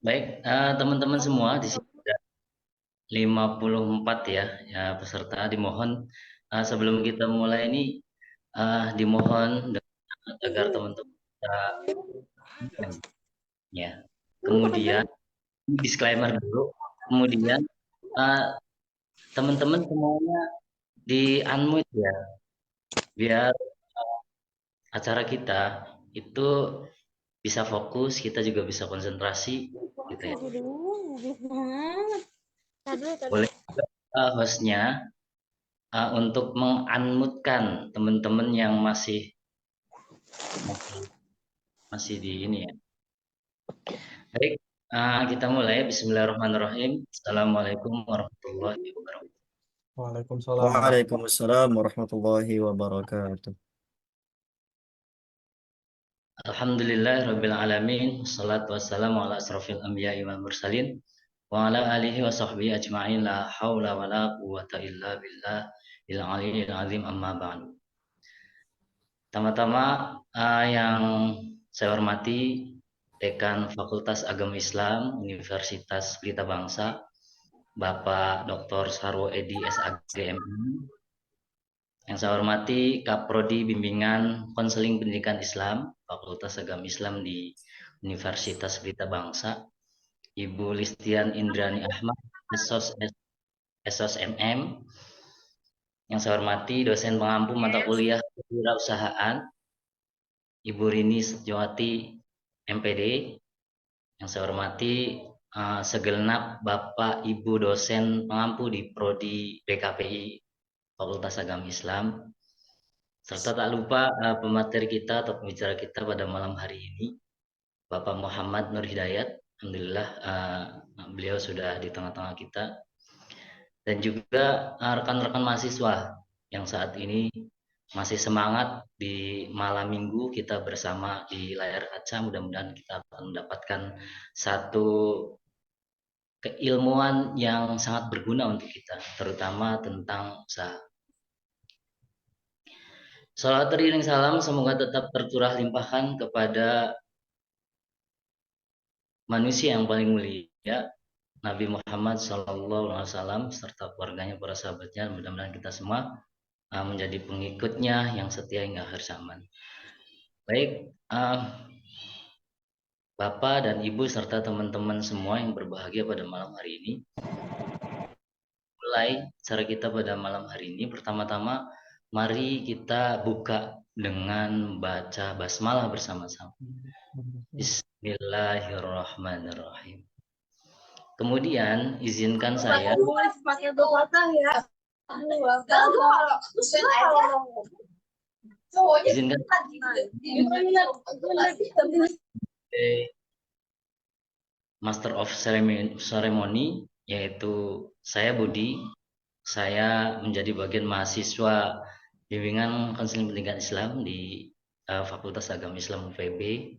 Baik, teman-teman semua di sini ada 54 ya, ya peserta. Dimohon sebelum kita mulai ini dimohon agar teman-teman bisa ya. Kemudian disclaimer dulu. Kemudian eh, teman-teman semuanya di unmute ya, biar acara kita itu bisa fokus, kita juga bisa konsentrasi gitu ya. Boleh juga, hostnya untuk mengunmute-kan teman-teman yang masih masih di ini ya. Baik, kita mulai. Bismillahirrahmanirrahim. Assalamualaikum warahmatullahi wabarakatuh. Waalaikumsalam Waalaikumsalam warahmatullahi wabarakatuh. Alhamdulillahirabbil alamin. Wassalatu wassalamu ala asrofil anbiya'i wal mursalin wa ala alihi wa sahbihi ajma'in. La haula wa la quwwata illa billah il aliyyil azim, amma ba'du. Pertama-tama yang saya hormati Dekan Fakultas Agama Islam Universitas Pelita Bangsa, Bapak Dr. Sarwo Edi SAGM. Yang saya hormati Kaprodi Bimbingan Konseling Pendidikan Islam Fakultas Agama Islam di Universitas Pelita Bangsa, Ibu Listian Indrani Ahmad, SOS MM. Yang saya hormati dosen pengampu mata kuliah kewirausahaan, Ibu Rini Setiawati MPD. Yang saya hormati segenap Bapak Ibu dosen pengampu di Prodi BKPI Fakultas Agama Islam, serta tak lupa pemateri kita atau pembicara kita pada malam hari ini, Bapak Muhammad Nur Hidayat. Alhamdulillah beliau sudah di tengah-tengah kita. Dan juga rekan-rekan mahasiswa yang saat ini masih semangat di malam minggu kita bersama di layar kaca. Mudah-mudahan kita akan mendapatkan satu keilmuan yang sangat berguna untuk kita, terutama tentang usaha. Salawat teriring salam semoga tetap tercurah limpahkan kepada manusia yang paling mulia, Nabi Muhammad SAW, serta keluarganya, para sahabatnya. Mudah-mudahan kita semua menjadi pengikutnya yang setia hingga akhir zaman. Baik, Bapak dan Ibu serta teman-teman semua yang berbahagia pada malam hari ini. Mulai cara kita pada malam hari ini, pertama-tama mari kita buka dengan baca basmalah bersama-sama. Bismillahirrahmanirrahim. Kemudian izinkan saya Master of Ceremony, yaitu saya Budi. Saya menjadi bagian mahasiswa bimbingan konseling pendidikan Islam di Fakultas Agama Islam UPB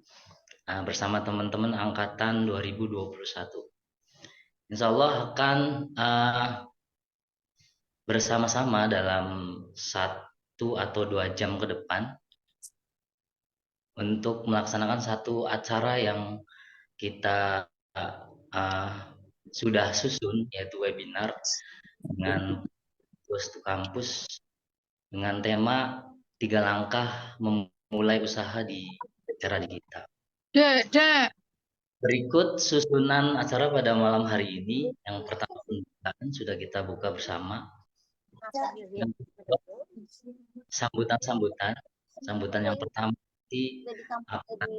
bersama teman-teman angkatan 2021. Insya Allah akan bersama-sama dalam 1 atau 2 jam ke depan untuk melaksanakan satu acara yang kita sudah susun, yaitu webinar dengan Bos to Kampus dengan tema 3 langkah memulai usaha di era digital. Berikut susunan acara pada malam hari ini. Yang pertama, pembukaan sudah kita buka bersama. Sambutan yang pertama akan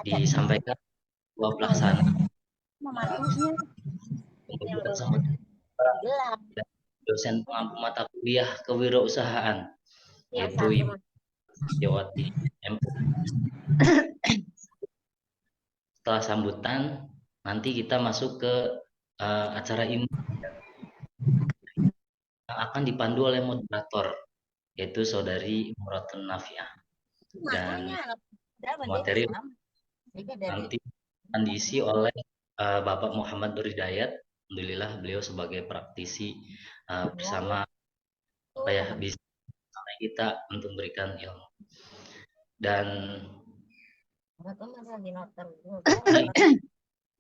disampaikan Ketua Pelaksana. Kemudian sambutan dosen pengampu mata kuliah kewirausahaan, yaitu Ibu Setiawati MPD. Setelah sambutan, nanti kita masuk ke acara ini yang akan dipandu oleh moderator, yaitu Saudari Muratun Nafiah. Dan materi nanti akan diisi oleh Bapak Muhammad Nur Hidayat. Alhamdulillah beliau sebagai praktisi bersama bisa kita untuk memberikan ilmu. Dan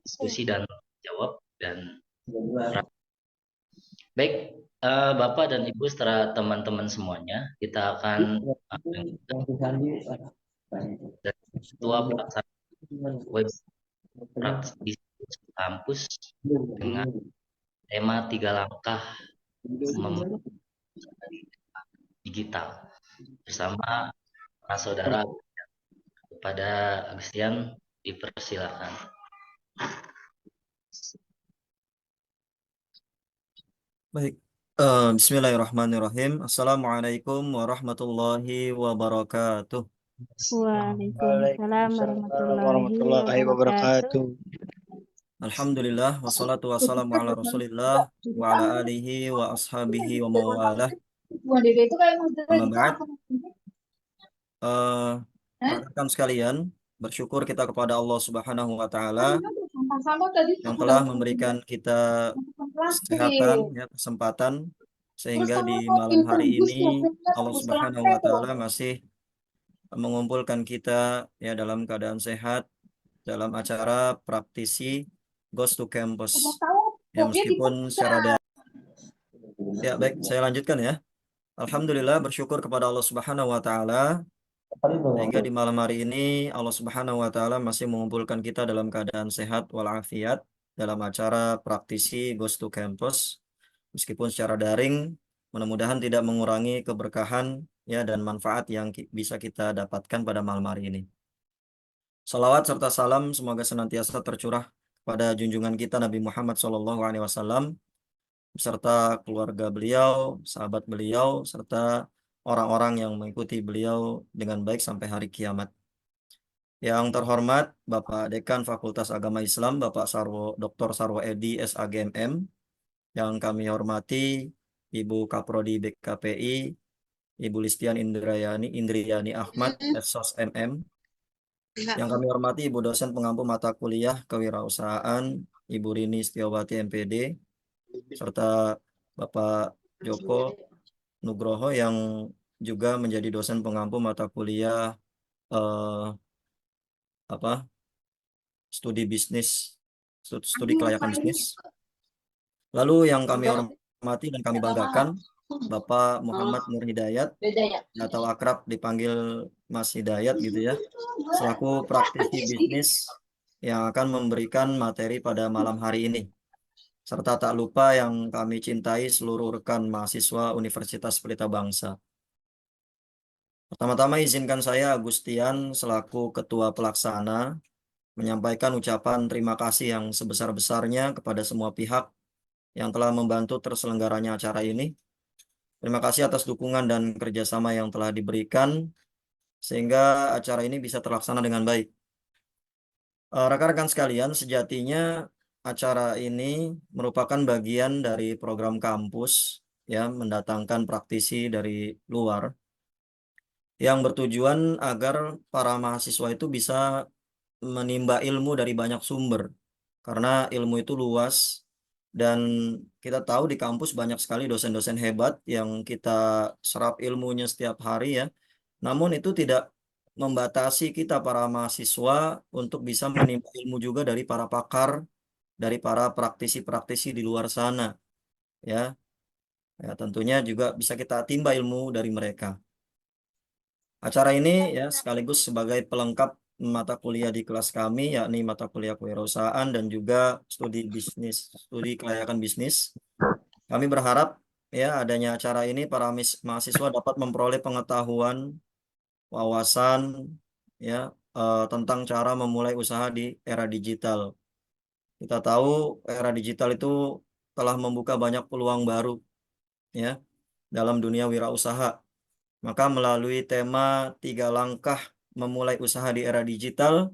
diskusi dan jawab dan baik, Bapak dan Ibu serta teman-teman semuanya, kita akan lanjutkan dari ketua pelaksana web praksi kampus dengan tema 3 langkah digital bersama para saudara. Kepada Agustian dipersilakan. Baik. Bismillahirrahmanirrahim. Assalamualaikum warahmatullahi wabarakatuh. Waalaikumsalam warahmatullahi warahmatullahi wabarakatuh. wabarakatuh. Alhamdulillah, wassalatu wassalamu ala rasulillah wa ala alihi wa ashabihi wa mawalah. Amma ba'd. Rekan sekalian, bersyukur kita kepada Allah Subhanahu wa Ta'ala yang telah memberikan kita kesehatan, ya, kesempatan, sehingga di malam hari ini Allah Subhanahu wa Ta'ala masih mengumpulkan kita ya dalam keadaan sehat dalam acara praktisi Ghost to Campus. Ya, meskipun secara ya, baik, saya lanjutkan ya. Alhamdulillah, bersyukur kepada Allah Subhanahu wa Ta'ala sehingga di malam hari ini Allah Subhanahu wa Ta'ala masih mengumpulkan kita dalam keadaan sehat walafiat dalam acara praktisi Ghost to Campus, meskipun secara daring. Mudah-mudahan tidak mengurangi keberkahan ya dan manfaat yang bisa kita dapatkan pada malam hari ini. Salawat serta salam semoga senantiasa tercurah pada junjungan kita Nabi Muhammad SAW beserta keluarga beliau, sahabat beliau, serta orang-orang yang mengikuti beliau dengan baik sampai hari kiamat. Yang terhormat Bapak Dekan Fakultas Agama Islam, Bapak Dr. Sarwo Edi SAGMM, yang kami hormati Ibu Kaprodi BKPI, Ibu Listian Indriani Ahmad, SOS MM, yang kami hormati Ibu dosen pengampu mata kuliah kewirausahaan, Ibu Rini Setiawati MPD, serta Bapak Joko Nugroho yang juga menjadi dosen pengampu mata kuliah studi bisnis, studi kelayakan bisnis. Lalu yang kami hormati dan kami banggakan Bapak Muhammad Nur Hidayat, atau akrab dipanggil Mas Hidayat gitu ya, selaku praktisi bisnis yang akan memberikan materi pada malam hari ini. Serta tak lupa yang kami cintai seluruh rekan mahasiswa Universitas Pelita Bangsa. Pertama-tama izinkan saya Agustian selaku ketua pelaksana menyampaikan ucapan terima kasih yang sebesar-besarnya kepada semua pihak yang telah membantu terselenggaranya acara ini. Terima kasih atas dukungan dan kerjasama yang telah diberikan sehingga acara ini bisa terlaksana dengan baik. Rekan-rekan sekalian, sejatinya acara ini merupakan bagian dari program kampus ya, mendatangkan praktisi dari luar yang bertujuan agar para mahasiswa itu bisa menimba ilmu dari banyak sumber, karena ilmu itu luas dan kita tahu di kampus banyak sekali dosen-dosen hebat yang kita serap ilmunya setiap hari ya. Namun itu tidak membatasi kita para mahasiswa untuk bisa menimba ilmu juga dari para pakar, dari para praktisi-praktisi di luar sana ya. Ya, tentunya juga bisa kita timba ilmu dari mereka. Acara ini ya sekaligus sebagai pelengkap mata kuliah di kelas kami, yakni mata kuliah kewirausahaan dan juga studi bisnis, studi kelayakan bisnis. Kami berharap ya adanya acara ini para mahasiswa dapat memperoleh pengetahuan, wawasan ya tentang cara memulai usaha di era digital. Kita tahu era digital itu telah membuka banyak peluang baru ya dalam dunia wirausaha. Maka melalui tema 3 langkah memulai usaha di era digital,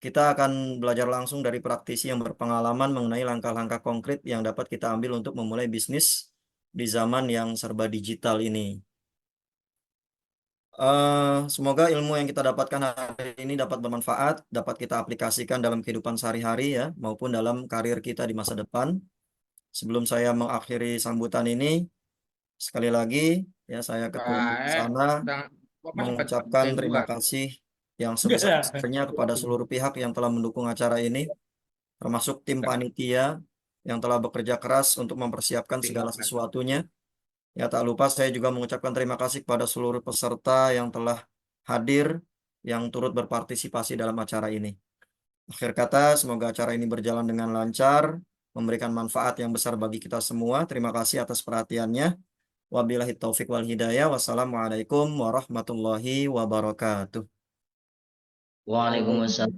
kita akan belajar langsung dari praktisi yang berpengalaman mengenai langkah-langkah konkret yang dapat kita ambil untuk memulai bisnis di zaman yang serba digital ini. Semoga ilmu yang kita dapatkan hari ini dapat bermanfaat, dapat kita aplikasikan dalam kehidupan sehari-hari ya, maupun dalam karir kita di masa depan. Sebelum saya mengakhiri sambutan ini, sekali lagi ya saya ketua sana mengucapkan terima kasih yang sebesar-besarnya kepada seluruh pihak yang telah mendukung acara ini, termasuk tim panitia yang telah bekerja keras untuk mempersiapkan segala sesuatunya. Ya, tak lupa saya juga mengucapkan terima kasih kepada seluruh peserta yang telah hadir, yang turut berpartisipasi dalam acara ini. Akhir kata, semoga acara ini berjalan dengan lancar, memberikan manfaat yang besar bagi kita semua. Terima kasih atas perhatiannya. Wabillahi taufik wal hidayah. Wassalamualaikum warahmatullahi wabarakatuh. Waalaikumsalam.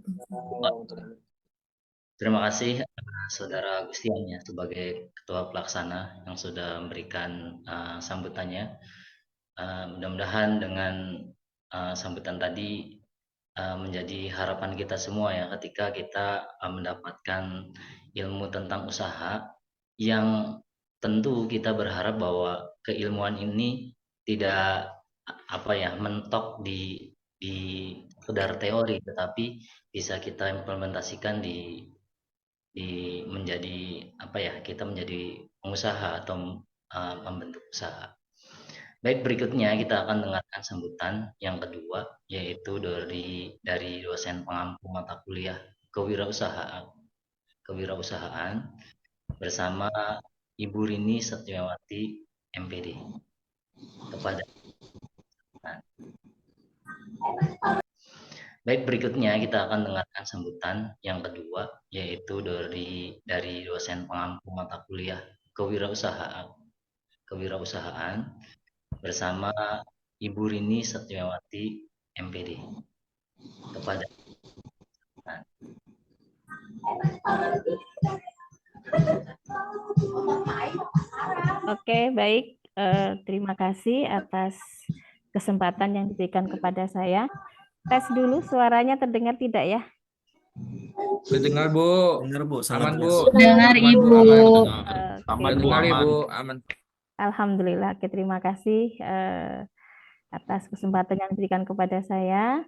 Terima kasih Saudara Agustian ya sebagai Ketua Pelaksana yang sudah memberikan sambutannya. Mudah-mudahan dengan sambutan tadi menjadi harapan kita semua ya ketika kita mendapatkan ilmu tentang usaha yang tentu kita berharap bahwa keilmuan ini tidak mentok di sekedar teori, tetapi bisa kita implementasikan menjadi kita menjadi pengusaha atau pembentuk usaha. Baik, berikutnya kita akan dengarkan sambutan yang kedua, yaitu dari dosen pengampu mata kuliah kewirausahaan bersama Ibu Rini Satyawati MPD. Baik, berikutnya kita akan dengarkan sambutan yang kedua, yaitu dari dosen pengampu mata kuliah kewirausahaan bersama Ibu Rini Satyawati MPD. Oke, baik. Terima kasih atas kesempatan yang diberikan kepada saya. Tes dulu, suaranya terdengar tidak ya? Terdengar, Bu. Dengar, Bu, sangat Aman, jelas. Bu. Dengar, Aman, Ibu. Bu. Aman. Oke, Dengar, Ibu. Aman. Alhamdulillah. Oke, terima kasih atas kesempatan yang diberikan kepada saya.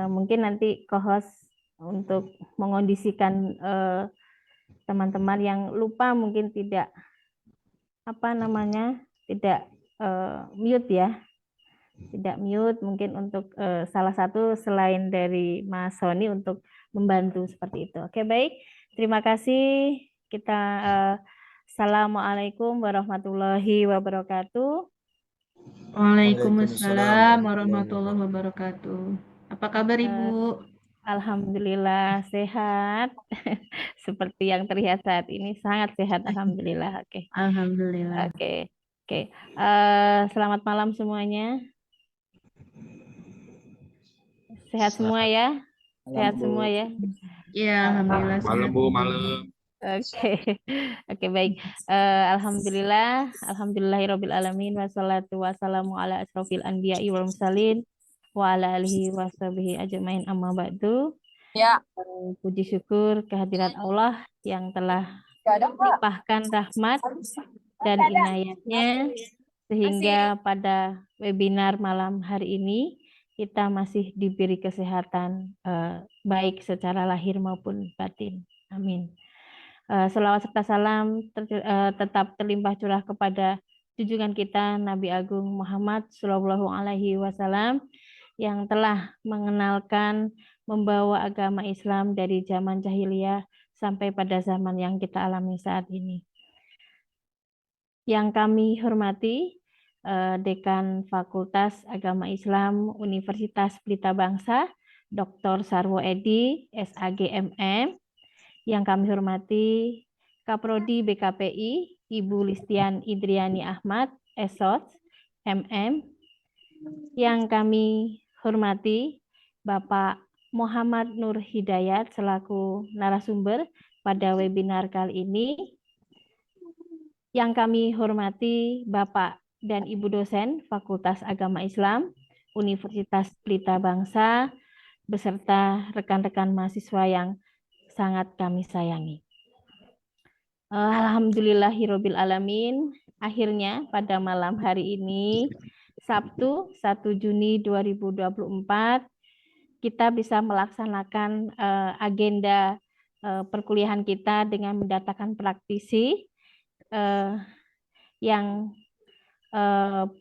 Mungkin nanti co-host untuk mengondisikan teman-teman yang lupa mungkin tidak tidak mute ya, tidak mute mungkin untuk salah satu selain dari Mas Sony untuk membantu seperti itu. Oke, baik, terima kasih. Kita Assalamualaikum warahmatullahi wabarakatuh. Waalaikumsalam warahmatullahi wabarakatuh. Apa kabar, Ibu? Alhamdulillah sehat. Seperti yang terlihat saat ini sangat sehat, alhamdulillah. Oke. Alhamdulillah. Oke. Selamat malam semuanya. Sehat semua ya? Sehat semua ya? Ya, alhamdulillah. Malam, Bu. Malam. Oke, baik. Alhamdulillahirabbil alamin wassalatu wassalamu ala asrofil anbiya'i wal mursalin wa ala alihi washabihi ajmain amma ba'du. Ya. Puji syukur kehadirat Allah yang telah melimpahkan rahmat dan inayatnya sehingga pada webinar malam hari ini kita masih diberi kesehatan baik secara lahir maupun batin. Amin. Selawat serta salam tetap terlimpah curah kepada junjungan kita Nabi Agung Muhammad Shallallahu Alaihi Wasallam yang telah mengenalkan membawa agama Islam dari zaman jahiliyah sampai pada zaman yang kita alami saat ini. Yang kami hormati Dekan Fakultas Agama Islam Universitas Pelita Bangsa, Dr. Sarwo Edi, SAG MM. Yang kami hormati Kaprodi BKPI, Ibu Listian Idriani Ahmad, SOS, MM. Yang kami hormati Bapak Muhammad Nur Hidayat selaku narasumber pada webinar kali ini. Yang kami hormati Bapak dan Ibu dosen Fakultas Agama Islam Universitas Pelita Bangsa beserta rekan-rekan mahasiswa yang sangat kami sayangi. Alhamdulillahirabbil alamin. Akhirnya pada malam hari ini Sabtu 1 Juni 2024 kita bisa melaksanakan agenda perkuliahan kita dengan mendatangkan praktisi yang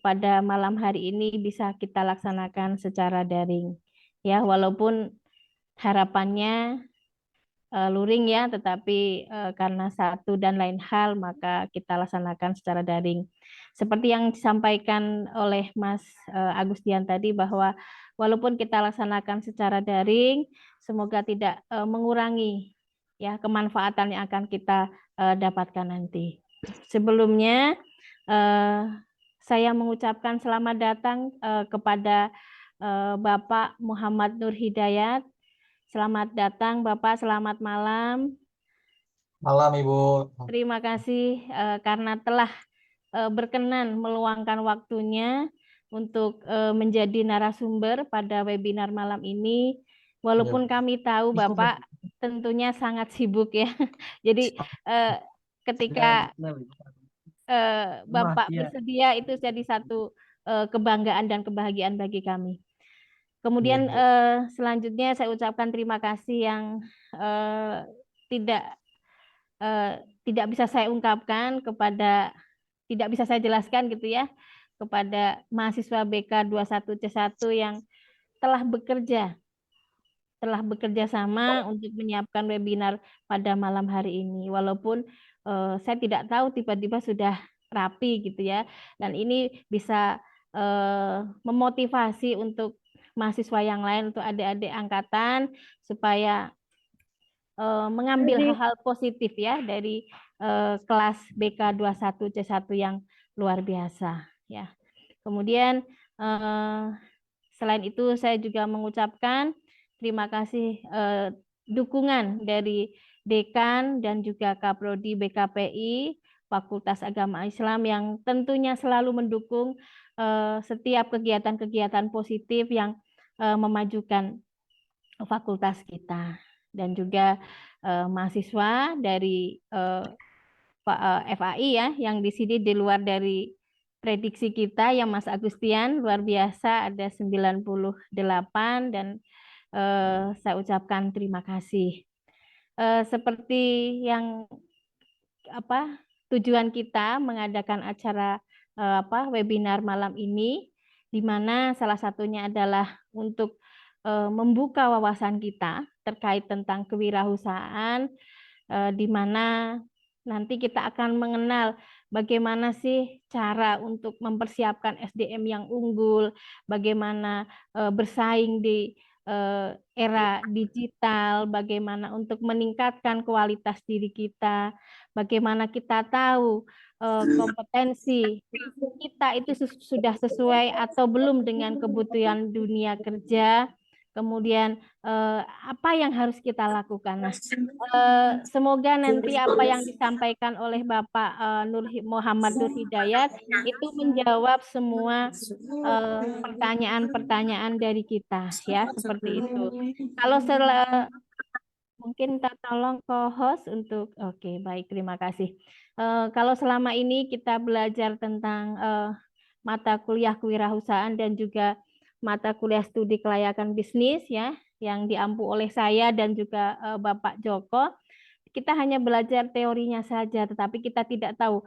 pada malam hari ini bisa kita laksanakan secara daring. Ya, walaupun harapannya luring ya, tetapi karena satu dan lain hal maka kita laksanakan secara daring. Seperti yang disampaikan oleh Mas Agustian tadi bahwa walaupun kita laksanakan secara daring, semoga tidak mengurangi ya kemanfaatan yang akan kita dapatkan nanti. Sebelumnya saya mengucapkan selamat datang kepada Bapak Muhammad Nur Hidayat. Selamat datang Bapak, selamat malam. Malam Ibu. Terima kasih karena telah berkenan meluangkan waktunya untuk menjadi narasumber pada webinar malam ini. Walaupun kami tahu Bapak tentunya sangat sibuk ya. Jadi ketika Bapak bersedia itu jadi satu kebanggaan dan kebahagiaan bagi kami. Kemudian selanjutnya saya ucapkan terima kasih yang tidak bisa saya ungkapkan tidak bisa saya jelaskan gitu ya, kepada mahasiswa BK 21C1 yang telah bekerja sama untuk menyiapkan webinar pada malam hari ini. Walaupun saya tidak tahu tiba-tiba sudah rapi gitu ya, dan ini bisa memotivasi untuk mahasiswa yang lain, untuk adik-adik angkatan supaya mengambil hal-hal positif ya dari kelas BK 21C1 yang luar biasa ya. Kemudian selain itu saya juga mengucapkan terima kasih dukungan dari Dekan dan juga Kaprodi BKPI Fakultas Agama Islam yang tentunya selalu mendukung setiap kegiatan-kegiatan positif yang memajukan fakultas kita, dan juga mahasiswa dari FAI ya yang di sini di luar dari prediksi kita yang Mas Agustian luar biasa ada 98, dan saya ucapkan terima kasih. Seperti yang tujuan kita mengadakan acara webinar malam ini, di mana salah satunya adalah untuk membuka wawasan kita terkait tentang kewirausahaan, di mana nanti kita akan mengenal bagaimana sih cara untuk mempersiapkan SDM yang unggul, bagaimana bersaing di era digital, bagaimana untuk meningkatkan kualitas diri kita, bagaimana kita tahu kompetensi kita itu sudah sesuai atau belum dengan kebutuhan dunia kerja, kemudian apa yang harus kita lakukan. Nah, semoga nanti apa yang disampaikan oleh Bapak Muhammad Nur Hidayat itu menjawab semua pertanyaan-pertanyaan dari kita ya, seperti itu. Kalau mungkin kita tolong co-host untuk baik, terima kasih. Kalau selama ini kita belajar tentang mata kuliah kewirausahaan dan juga mata kuliah studi kelayakan bisnis ya yang diampu oleh saya dan juga Bapak Joko, kita hanya belajar teorinya saja, tetapi kita tidak tahu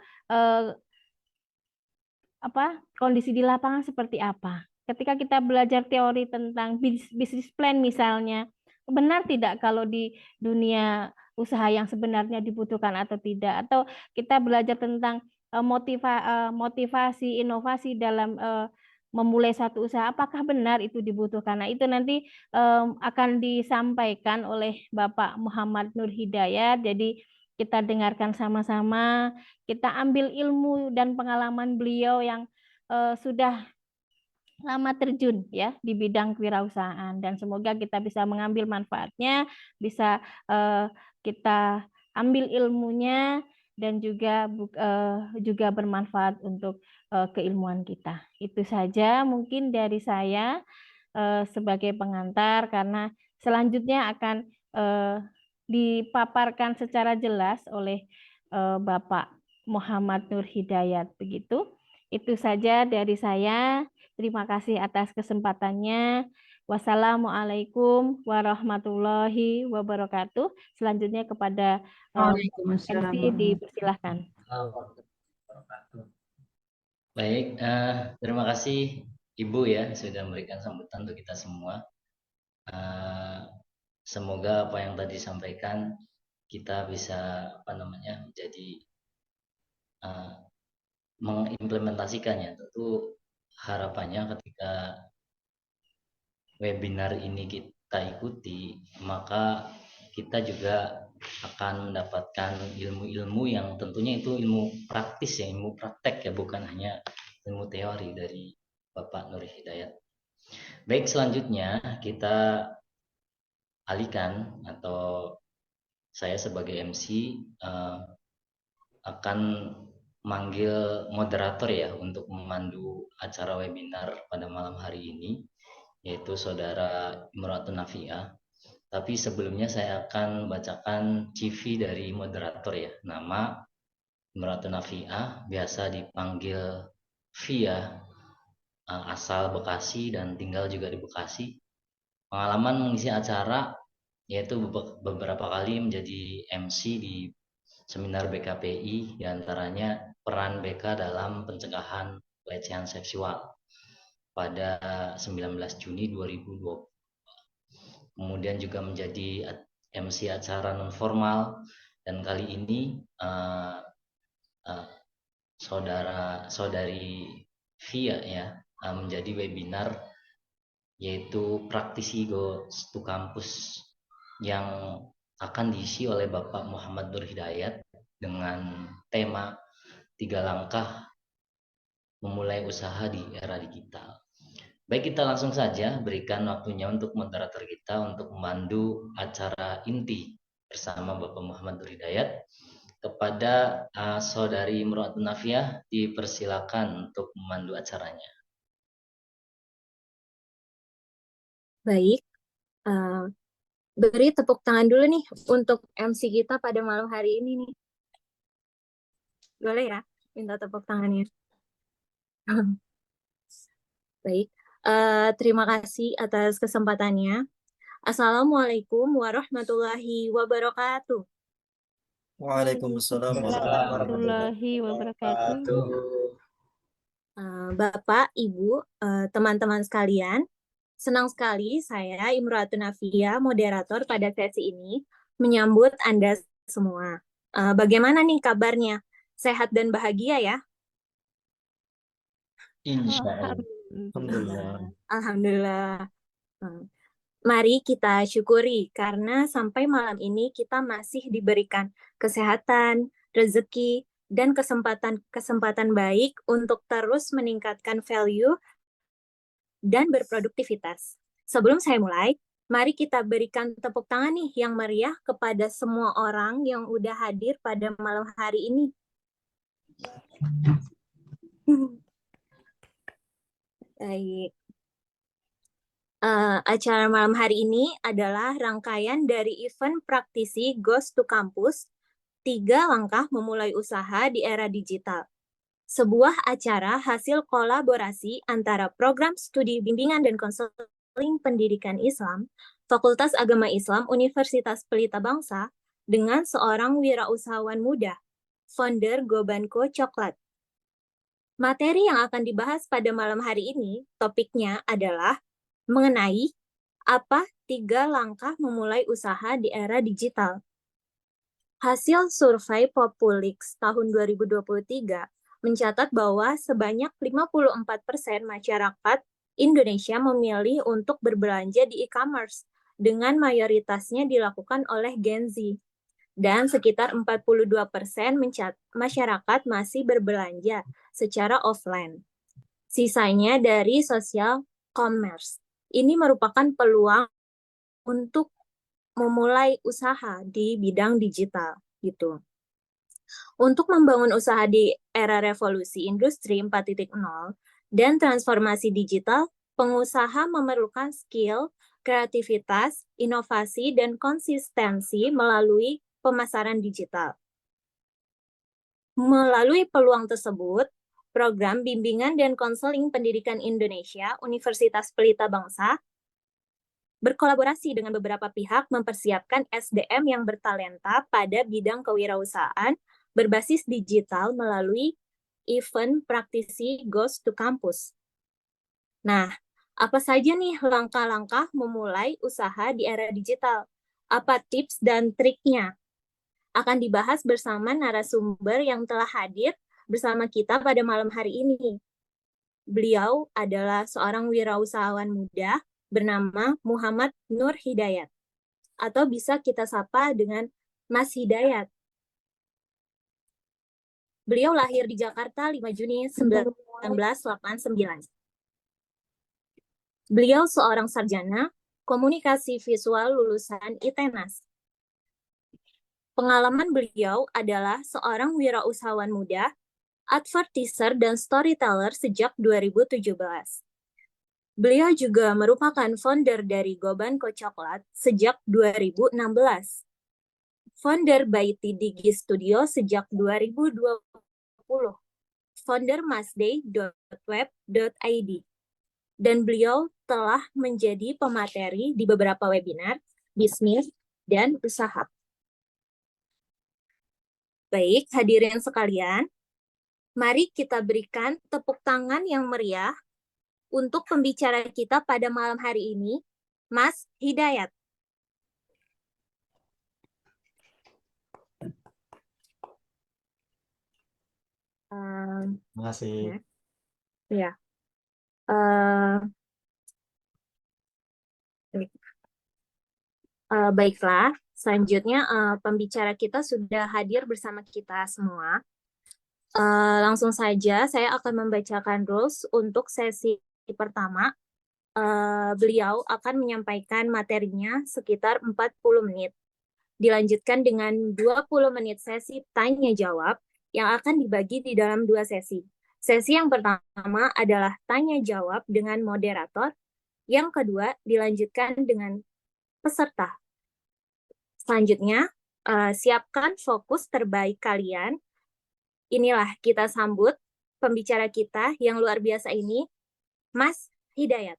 kondisi di lapangan seperti apa. Ketika kita belajar teori tentang bisnis plan misalnya, benar tidak kalau di dunia usaha yang sebenarnya dibutuhkan atau tidak, atau kita belajar tentang motivasi, inovasi dalam memulai satu usaha, apakah benar itu dibutuhkan? Nah, itu nanti akan disampaikan oleh Bapak Muhammad Nur Hidayat. Jadi kita dengarkan sama-sama, kita ambil ilmu dan pengalaman beliau yang sudah lama terjun ya di bidang kewirausahaan, dan semoga kita bisa mengambil manfaatnya, bisa kita ambil ilmunya dan juga bermanfaat untuk keilmuan kita. Itu saja mungkin dari saya sebagai pengantar, karena selanjutnya akan dipaparkan secara jelas oleh Bapak Muhammad Nur Hidayat. Begitu. Itu saja dari saya. Terima kasih atas kesempatannya. Wassalamualaikum warahmatullahi wabarakatuh. Selanjutnya kepada MC dipersilahkan. Baik, terima kasih Ibu ya sudah memberikan sambutan untuk kita semua. semoga apa yang tadi disampaikan kita bisa menjadi mengimplementasikannya. Tentu harapannya ketika webinar ini kita ikuti, maka kita juga akan mendapatkan ilmu-ilmu yang tentunya itu ilmu praktis ya, ilmu praktek ya, bukan hanya ilmu teori dari Bapak Nur Hidayat. Baik, selanjutnya kita alihkan atau saya sebagai MC akan manggil moderator ya untuk memandu acara webinar pada malam hari ini, yaitu Saudara Imratun Nafiah. Tapi sebelumnya saya akan bacakan CV dari moderator ya. Nama Imratun Nafiah, biasa dipanggil Via, asal Bekasi dan tinggal juga di Bekasi. Pengalaman mengisi acara yaitu beberapa kali menjadi MC di seminar BKPI, diantaranya peran BK dalam pencegahan pelecehan seksual pada 19 Juni 2020. Kemudian juga menjadi MC acara non formal, dan kali ini saudari Via ya menjadi webinar yaitu praktisi Ghost to Campus yang akan diisi oleh Bapak Muhammad Nur Hidayat dengan tema 3 langkah memulai usaha di era digital. Baik, kita langsung saja berikan waktunya untuk moderator kita untuk memandu acara inti bersama Bapak Muhammad Nur Hidayat. Kepada Saudari Imratun Nafiah, dipersilakan untuk memandu acaranya. Baik, beri tepuk tangan dulu nih untuk MC kita pada malam hari ini nih. Boleh ya, minta tepuk tangannya. Baik. Terima kasih atas kesempatannya. Assalamualaikum warahmatullahi wabarakatuh. Waalaikumsalam warahmatullahi Warahmatullahi wabarakatuh. Bapak, Ibu, teman-teman sekalian, senang sekali saya Imratun Nafiah, moderator pada sesi ini, menyambut Anda semua. Bagaimana nih kabarnya? Sehat dan bahagia ya? Insya Allah. Alhamdulillah. Alhamdulillah. Mari kita syukuri karena sampai malam ini kita masih diberikan kesehatan, rezeki, dan kesempatan baik untuk terus meningkatkan value dan berproduktivitas. Sebelum saya mulai, mari kita berikan tepuk tangan nih yang meriah kepada semua orang yang udah hadir pada malam hari ini. Baik. Acara malam hari ini adalah rangkaian dari event praktisi Ghost to Campus, 3 langkah memulai usaha di era digital. Sebuah acara hasil kolaborasi antara Program Studi Bimbingan dan Konseling Pendidikan Islam, Fakultas Agama Islam Universitas Pelita Bangsa, dengan seorang wirausahawan muda, founder Gobanco Coklat. Materi yang akan dibahas pada malam hari ini, topiknya adalah mengenai apa 3 langkah memulai usaha di era digital. Hasil survei Populix tahun 2023 mencatat bahwa sebanyak 54% masyarakat Indonesia memilih untuk berbelanja di e-commerce, dengan mayoritasnya dilakukan oleh Gen Z. Dan sekitar 42% masyarakat masih berbelanja secara offline. Sisanya dari social commerce. Ini merupakan peluang untuk memulai usaha di bidang digital gitu. Untuk membangun usaha di era revolusi industri 4.0 dan transformasi digital, pengusaha memerlukan skill, kreativitas, inovasi, dan konsistensi melalui pemasaran digital. Melalui peluang tersebut, Program Bimbingan dan Konseling Pendidikan Indonesia Universitas Pelita Bangsa berkolaborasi dengan beberapa pihak mempersiapkan SDM yang bertalenta pada bidang kewirausahaan berbasis digital melalui event praktisi Ghost to Campus. Nah, apa saja nih langkah-langkah memulai usaha di era digital? Apa tips dan triknya? Akan dibahas bersama narasumber yang telah hadir bersama kita pada malam hari ini. Beliau adalah seorang wirausahawan muda bernama Muhammad Nur Hidayat, atau bisa kita sapa dengan Mas Hidayat. Beliau lahir di Jakarta 5 Juni 1989. Beliau seorang sarjana komunikasi visual lulusan ITENAS. Pengalaman beliau adalah seorang wirausahawan muda, advertiser dan storyteller sejak 2017. Beliau juga merupakan founder dari Gobanko Coklat sejak 2016. Founder Baiti Digi Studio sejak 2020. Founder masday.web.id. Dan beliau telah menjadi pemateri di beberapa webinar, bisnis, dan usaha. Baik, hadirin sekalian, mari kita berikan tepuk tangan yang meriah untuk pembicara kita pada malam hari ini, Mas Hidayat. Terima kasih. Ya. Baiklah, selanjutnya pembicara kita sudah hadir bersama kita semua. Langsung saja saya akan membacakan rules untuk sesi pertama. Beliau akan menyampaikan materinya sekitar 40 menit. Dilanjutkan dengan 20 menit sesi tanya-jawab yang akan dibagi di dalam 2 sesi. Sesi yang pertama adalah tanya-jawab dengan moderator. Yang kedua dilanjutkan dengan peserta. Selanjutnya, siapkan fokus terbaik kalian. Inilah kita sambut pembicara kita yang luar biasa ini, Mas Hidayat.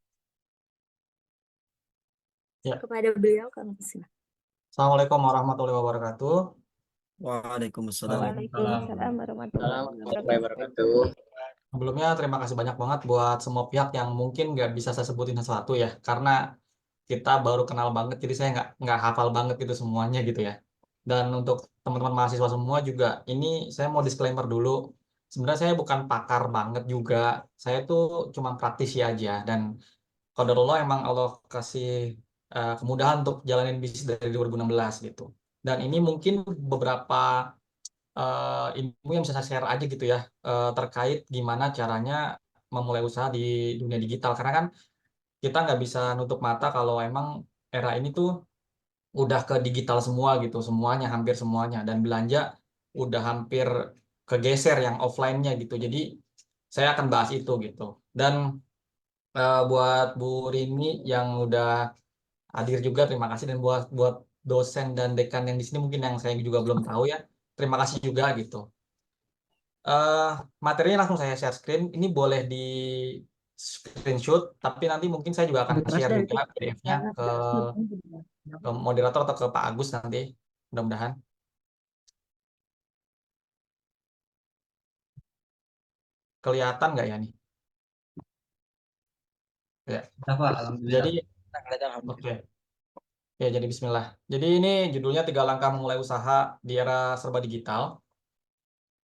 Ya. Kepada beliau kami persilakan. Assalamualaikum warahmatullahi wabarakatuh. Waalaikumsalam. Waalaikumsalam warahmatullahi wabarakatuh. Sebelumnya terima kasih banyak banget buat semua pihak yang mungkin nggak bisa saya sebutin satu-satu ya, karena kita baru kenal banget, jadi saya nggak hafal banget gitu semuanya gitu ya. Dan untuk teman-teman mahasiswa semua juga, ini saya mau disclaimer dulu. Sebenarnya saya bukan pakar banget juga, saya tuh cuma praktisi aja. Dan qadarullah emang Allah kasih kemudahan untuk jalanin bisnis dari 2016 gitu. Dan ini mungkin beberapa ilmu yang bisa saya share aja gitu ya, terkait gimana caranya memulai usaha di dunia digital. Karena kan kita nggak bisa nutup mata kalau emang era ini tuh udah ke digital semua gitu, semuanya, hampir semuanya. Dan belanja udah hampir kegeser yang offline-nya gitu. Jadi saya akan bahas itu gitu. Dan buat Bu Rini yang udah hadir juga, terima kasih. Dan buat dosen dan dekan yang di sini mungkin yang saya juga belum tahu ya, terima kasih juga gitu. Materinya langsung saya share screen. Ini boleh di screenshot, tapi nanti mungkin saya juga akan share juga PDF-nya ke moderator atau ke Pak Agus nanti, mudah-mudahan. Kelihatan nggak ya nih? Ya. Jadi, oke. Ya, jadi bismillah. Jadi ini judulnya 3 langkah memulai usaha di era serba digital.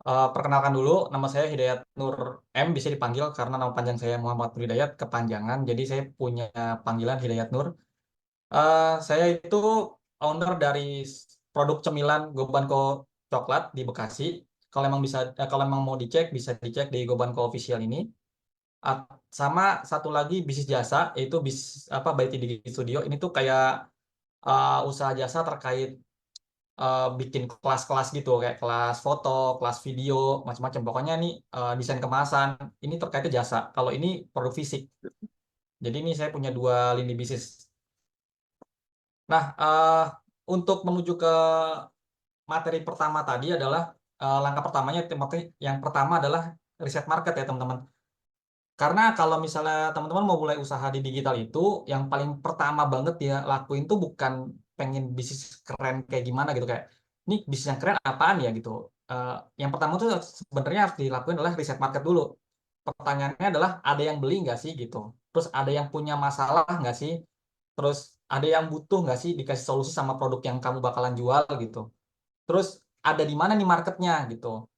Perkenalkan dulu, nama saya Hidayat Nur M, bisa dipanggil karena nama panjang saya Muhammad Nur Hidayat, kepanjangan. Jadi saya punya panggilan Hidayat Nur. Saya itu owner dari produk cemilan Gobanko Coklat di Bekasi. Kalau emang mau dicek, bisa dicek di Gobanko Official ini. Sama satu lagi bisnis jasa, yaitu Baiti Digi Studio. Ini tuh kayak usaha jasa terkait bikin kelas-kelas gitu, kayak kelas foto, kelas video, macam-macam. Pokoknya nih desain kemasan, ini terkaitnya jasa. Kalau ini produk fisik. Jadi ini saya punya 2 lini bisnis. Nah, untuk menuju ke materi pertama tadi adalah langkah pertamanya, yang pertama adalah riset market ya teman-teman. Karena kalau misalnya teman-teman mau mulai usaha di digital itu, yang paling pertama banget ya lakuin tuh bukan pengen bisnis keren kayak gimana gitu, kayak ini bisnis yang keren apaan ya gitu. Yang pertama tuh sebenarnya harus dilakuin adalah riset market dulu. Pertanyaannya adalah ada yang beli nggak sih gitu. Terus ada yang punya masalah nggak sih. Terus ada yang butuh nggak sih dikasih solusi sama produk yang kamu bakalan jual gitu. Terus ada di mana nih marketnya gitu.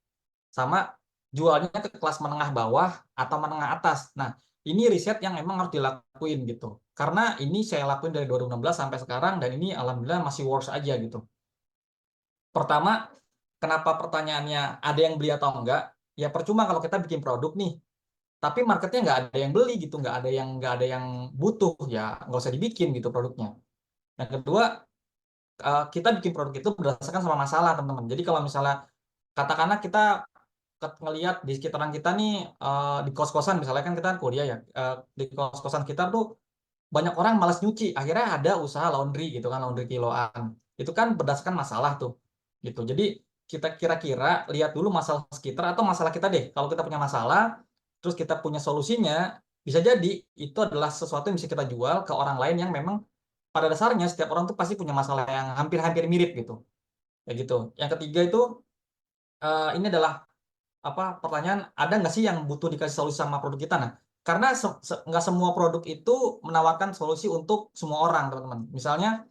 Sama jualnya ke kelas menengah bawah atau menengah atas. Nah, ini riset yang emang harus dilakuin gitu. Karena ini saya lakuin dari 2016 sampai sekarang dan ini alhamdulillah masih works aja gitu. Pertama, kenapa pertanyaannya ada yang beli atau enggak? Ya percuma kalau kita bikin produk nih, tapi marketnya nggak ada yang beli gitu, nggak ada yang butuh, ya nggak usah dibikin gitu produknya. Yang kedua, kita bikin produk itu berdasarkan sama masalah teman-teman. Jadi kalau misalnya katakanlah kita ngelihat di sekitaran kita nih di kos-kosan misalnya kan kita kuliah ya, di kos-kosan kita tuh banyak orang malas nyuci, akhirnya ada usaha laundry gitu kan, laundry kiloan. Itu kan berdasarkan masalah tuh gitu. Jadi kita kira-kira lihat dulu masalah sekitar atau masalah kita deh. Kalau kita punya masalah terus kita punya solusinya, bisa jadi itu adalah sesuatu yang bisa kita jual ke orang lain yang memang pada dasarnya setiap orang tuh pasti punya masalah yang hampir-hampir mirip gitu. Kayak gitu. Yang ketiga itu ini adalah pertanyaan, ada nggak sih yang butuh dikasih solusi sama produk kita? Nah, karena nggak semua produk itu menawarkan solusi untuk semua orang, teman-teman. Misalnya,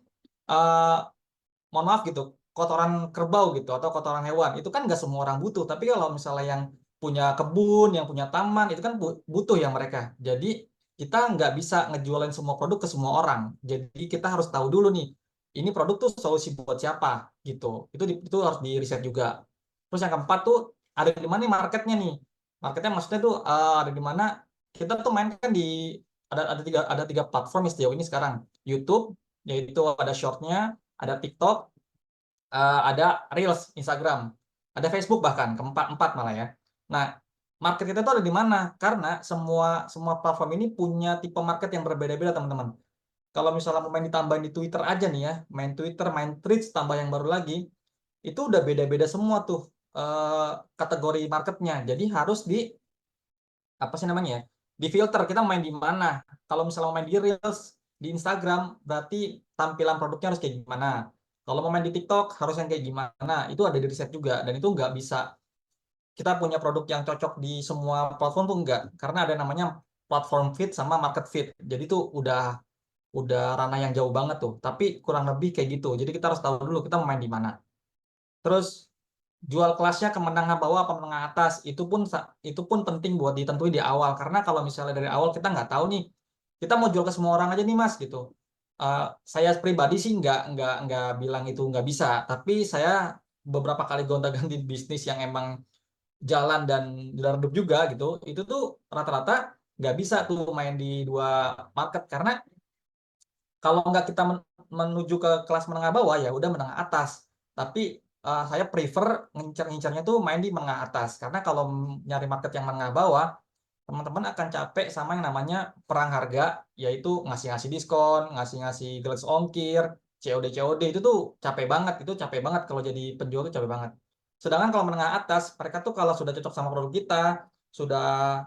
mohon maaf gitu, kotoran kerbau gitu atau kotoran hewan itu kan nggak semua orang butuh. Tapi kalau misalnya yang punya kebun, yang punya taman itu kan butuh ya mereka. Jadi kita nggak bisa ngejualin semua produk ke semua orang. Jadi kita harus tahu dulu nih, ini produk tuh solusi buat siapa gitu. Itu harus di riset juga. Terus yang keempat tuh ada di mana nih marketnya nih? Marketnya maksudnya tuh ada di mana kita tuh main kan di ada tiga platform sejauh ini sekarang. YouTube, yaitu ada shortnya, ada TikTok, ada Reels, Instagram, ada Facebook bahkan empat malah ya. Nah, market kita tuh ada di mana? Karena semua platform ini punya tipe market yang berbeda-beda teman-teman. Kalau misalnya mau main ditambahin di Twitter aja nih ya, main Twitter, main Threads, tambah yang baru lagi, itu udah beda-beda semua tuh kategori marketnya. Jadi harus di apa sih namanya ya? Di filter kita main di mana. Kalau misalnya mau main di Reels, di Instagram, berarti tampilan produknya harus kayak gimana. Kalau mau main di TikTok harus yang kayak gimana. Itu ada di riset juga dan itu nggak bisa kita punya produk yang cocok di semua platform tuh enggak. Karena ada namanya platform fit sama market fit. Jadi itu udah ranah yang jauh banget tuh. Tapi kurang lebih kayak gitu. Jadi kita harus tahu dulu kita mau main di mana. Terus jual kelasnya ke menengah bawah apa menengah atas itu pun penting buat ditentuin di awal, karena kalau misalnya dari awal kita nggak tahu nih kita mau jual ke semua orang aja nih mas gitu. Saya pribadi sih nggak bilang itu nggak bisa, tapi saya beberapa kali gonta-ganti bisnis yang emang jalan dan redup juga gitu, itu tuh rata-rata nggak bisa tuh main di dua market, karena kalau nggak kita menuju ke kelas menengah bawah ya udah menengah atas. Tapi saya prefer ngincar-ngincarnya tuh main di menengah atas, karena kalau nyari market yang menengah bawah teman-teman akan capek sama yang namanya perang harga, yaitu ngasih-ngasih diskon, ngasih-ngasih gratis ongkir, COD itu tuh capek banget kalau jadi penjual tuh capek banget. Sedangkan kalau menengah atas mereka tuh kalau sudah cocok sama produk kita, sudah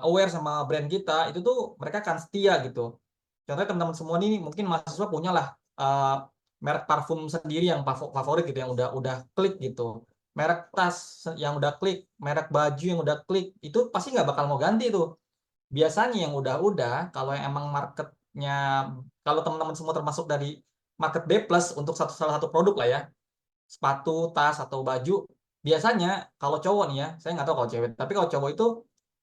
aware sama brand kita, itu tuh mereka akan setia gitu. Contohnya teman-teman semua ini mungkin mahasiswa punya lah merek parfum sendiri yang favorit gitu, yang udah klik gitu. Merek tas yang udah klik, merek baju yang udah klik, itu pasti nggak bakal mau ganti tuh. Biasanya yang udah kalau yang emang marketnya, kalau teman-teman semua termasuk dari market B+ untuk salah satu produk lah ya, sepatu, tas atau baju, biasanya kalau cowok nih ya, saya nggak tahu kalau cewek, tapi kalau cowok itu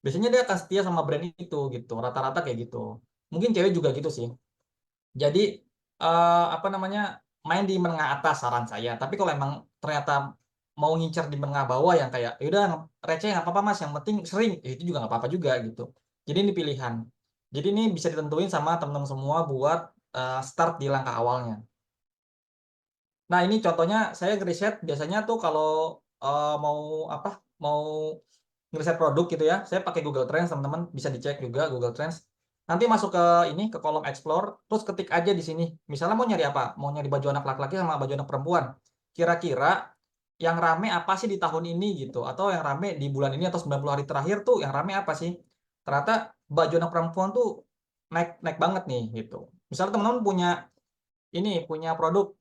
biasanya dia akan setia sama brand itu gitu, rata-rata kayak gitu. Mungkin cewek juga gitu sih. Jadi main di menengah atas saran saya. Tapi kalau emang ternyata mau ngincer di menengah bawah yang kayak yaudah receh nggak apa-apa mas, yang penting sering, ya itu juga nggak apa-apa juga gitu. Jadi ini pilihan. Jadi ini bisa ditentuin sama teman-teman semua buat start di langkah awalnya. Nah ini contohnya saya ngeriset biasanya tuh kalau mau mau ngeriset produk gitu ya, saya pakai Google Trends teman-teman, bisa dicek juga Google Trends. Nanti masuk ke kolom explore, terus ketik aja di sini. Misalnya mau nyari apa? Mau nyari baju anak laki-laki sama baju anak perempuan. Kira-kira yang rame apa sih di tahun ini gitu? Atau yang rame di bulan ini atau 90 hari terakhir tuh yang rame apa sih? Ternyata baju anak perempuan tuh naik banget nih gitu. Misalnya teman-teman punya produk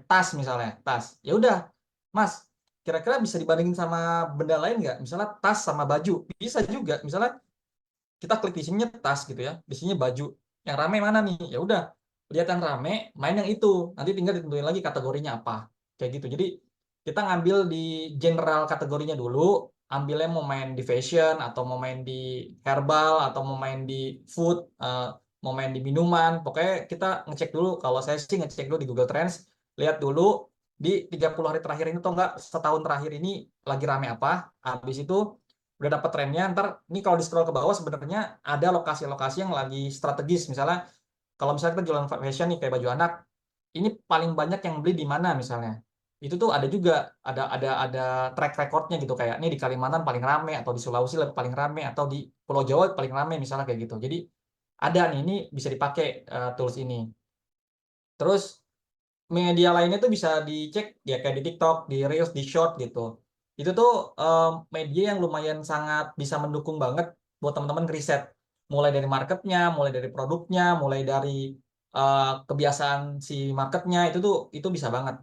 tas misalnya, tas. Ya udah, Mas, kira-kira bisa dibandingin sama benda lain nggak? Misalnya tas sama baju, bisa juga. Misalnya kita klik di sininya tas gitu ya, di sininya baju. yang rame mana nih? Ya udah, lihat yang rame, main yang itu. Nanti tinggal ditentuin lagi kategorinya apa. Kayak gitu. Jadi kita ngambil di general kategorinya dulu, ambilnya mau main di fashion atau mau main di herbal atau mau main di food, mau main di minuman. Pokoknya kita ngecek dulu. Kalau saya sih ngecek dulu di Google Trends, lihat dulu di 30 hari terakhir ini atau enggak setahun terakhir ini lagi rame apa. Habis itu udah dapat trennya, ntar ini kalau di scroll ke bawah sebenarnya ada lokasi-lokasi yang lagi strategis. Misalnya kalau misalnya kita jualan fashion nih kayak baju anak, ini paling banyak yang beli di mana misalnya. Itu tuh ada juga ada track recordnya gitu, kayak ini di Kalimantan paling rame atau di Sulawesi lebih paling rame atau di Pulau Jawa paling rame misalnya kayak gitu. Jadi ada nih, ini bisa dipakai tools ini. Terus media lainnya tuh bisa dicek ya kayak di TikTok, di Reels, di Short gitu. Itu tuh media yang lumayan sangat bisa mendukung banget buat teman-teman riset. Mulai dari marketnya, mulai dari produknya, mulai dari kebiasaan si marketnya itu bisa banget.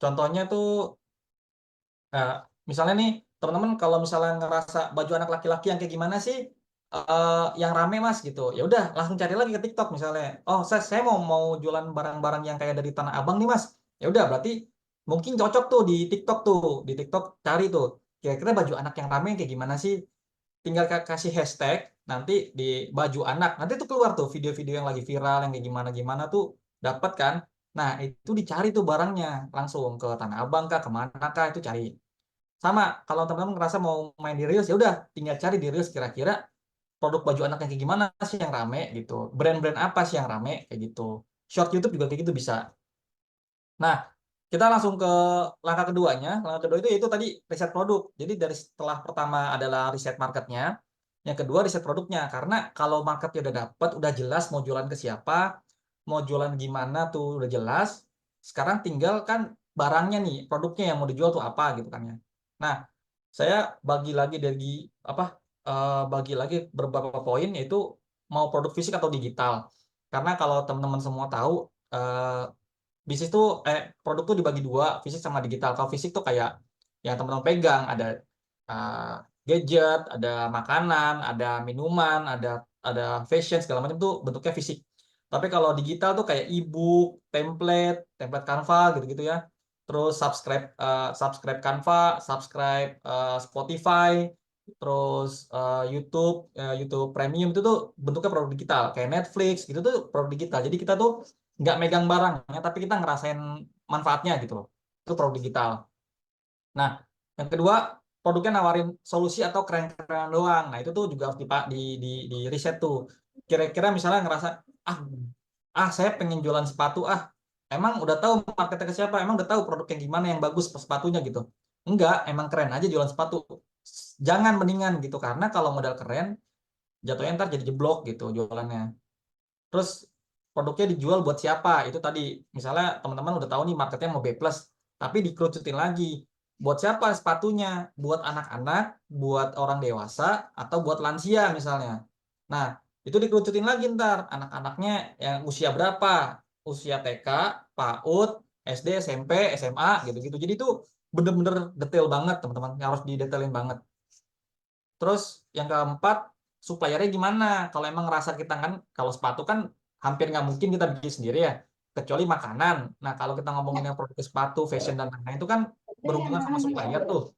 Contohnya tuh misalnya nih teman-teman kalau misalnya ngerasa baju anak laki-laki yang kayak gimana sih yang rame mas gitu, ya udah langsung cari lagi ke TikTok misalnya. Oh saya mau jualan barang-barang yang kayak dari Tanah Abang nih mas. Ya udah berarti mungkin cocok tuh di TikTok cari tuh kira-kira baju anak yang rame kayak gimana sih. Tinggal kasih hashtag nanti di baju anak, nanti tuh keluar tuh video-video yang lagi viral yang kayak gimana tuh dapat kan. Nah itu dicari tuh barangnya langsung ke Tanah Abang kah kemana kah itu cari. Sama kalau teman-teman ngerasa mau main di Reels, ya udah tinggal cari di Reels kira-kira produk baju anak yang kayak gimana sih yang rame gitu. Brand-brand apa sih yang rame kayak gitu. Short YouTube juga kayak gitu bisa. Nah, kita langsung ke langkah keduanya. Langkah kedua itu yaitu tadi riset produk. Jadi dari setelah pertama adalah riset marketnya, yang kedua riset produknya. Karena kalau marketnya udah dapat, udah jelas mau jualan ke siapa, mau jualan gimana tuh udah jelas. Sekarang tinggal kan barangnya nih, produknya yang mau dijual tuh apa gitu kan ya. Nah, saya bagi lagi bagi lagi beberapa poin yaitu mau produk fisik atau digital. Karena kalau teman-teman semua tahu bisnis tuh produk tuh dibagi dua, fisik sama digital. Kalau fisik tuh kayak yang teman-teman pegang ada gadget, ada makanan, ada minuman, ada fashion segala macam tuh bentuknya fisik. Tapi kalau digital tuh kayak e-book, template Canva gitu-gitu ya. Terus subscribe Canva, subscribe Spotify, terus YouTube Premium itu tuh bentuknya produk digital. Kayak Netflix gitu tuh produk digital. Jadi kita tuh nggak megang barangnya, tapi kita ngerasain manfaatnya gitu loh. Itu produk digital. Nah, yang kedua, produknya nawarin solusi atau keren-keren doang. Nah, itu tuh juga harus di riset tuh. Kira-kira misalnya ngerasa, saya pengen jualan sepatu, emang udah tahu marketnya ke siapa, emang udah tahu produk yang gimana yang bagus sepatunya gitu. Enggak, emang keren aja jualan sepatu. Jangan mendingan gitu, karena kalau modal keren, jatuhnya ntar jadi jeblok gitu jualannya. Terus produknya dijual buat siapa? Itu tadi, misalnya teman-teman udah tahu nih marketnya mau B+, tapi dikerucutin lagi. Buat siapa sepatunya? Buat anak-anak, buat orang dewasa, atau buat lansia misalnya. Nah, itu dikerucutin lagi ntar. Anak-anaknya yang usia berapa? Usia TK, PAUD, SD, SMP, SMA, gitu-gitu. Jadi itu bener-bener detail banget teman-teman. Harus didetailin banget. Terus yang keempat, suppliernya gimana? Kalau emang ngerasa kita kan, kalau sepatu kan hampir nggak mungkin kita bikin sendiri ya, kecuali makanan. Nah, kalau kita ngomongin yang produk sepatu, fashion, dan lain-lain itu kan berhubungan sama supplier tuh.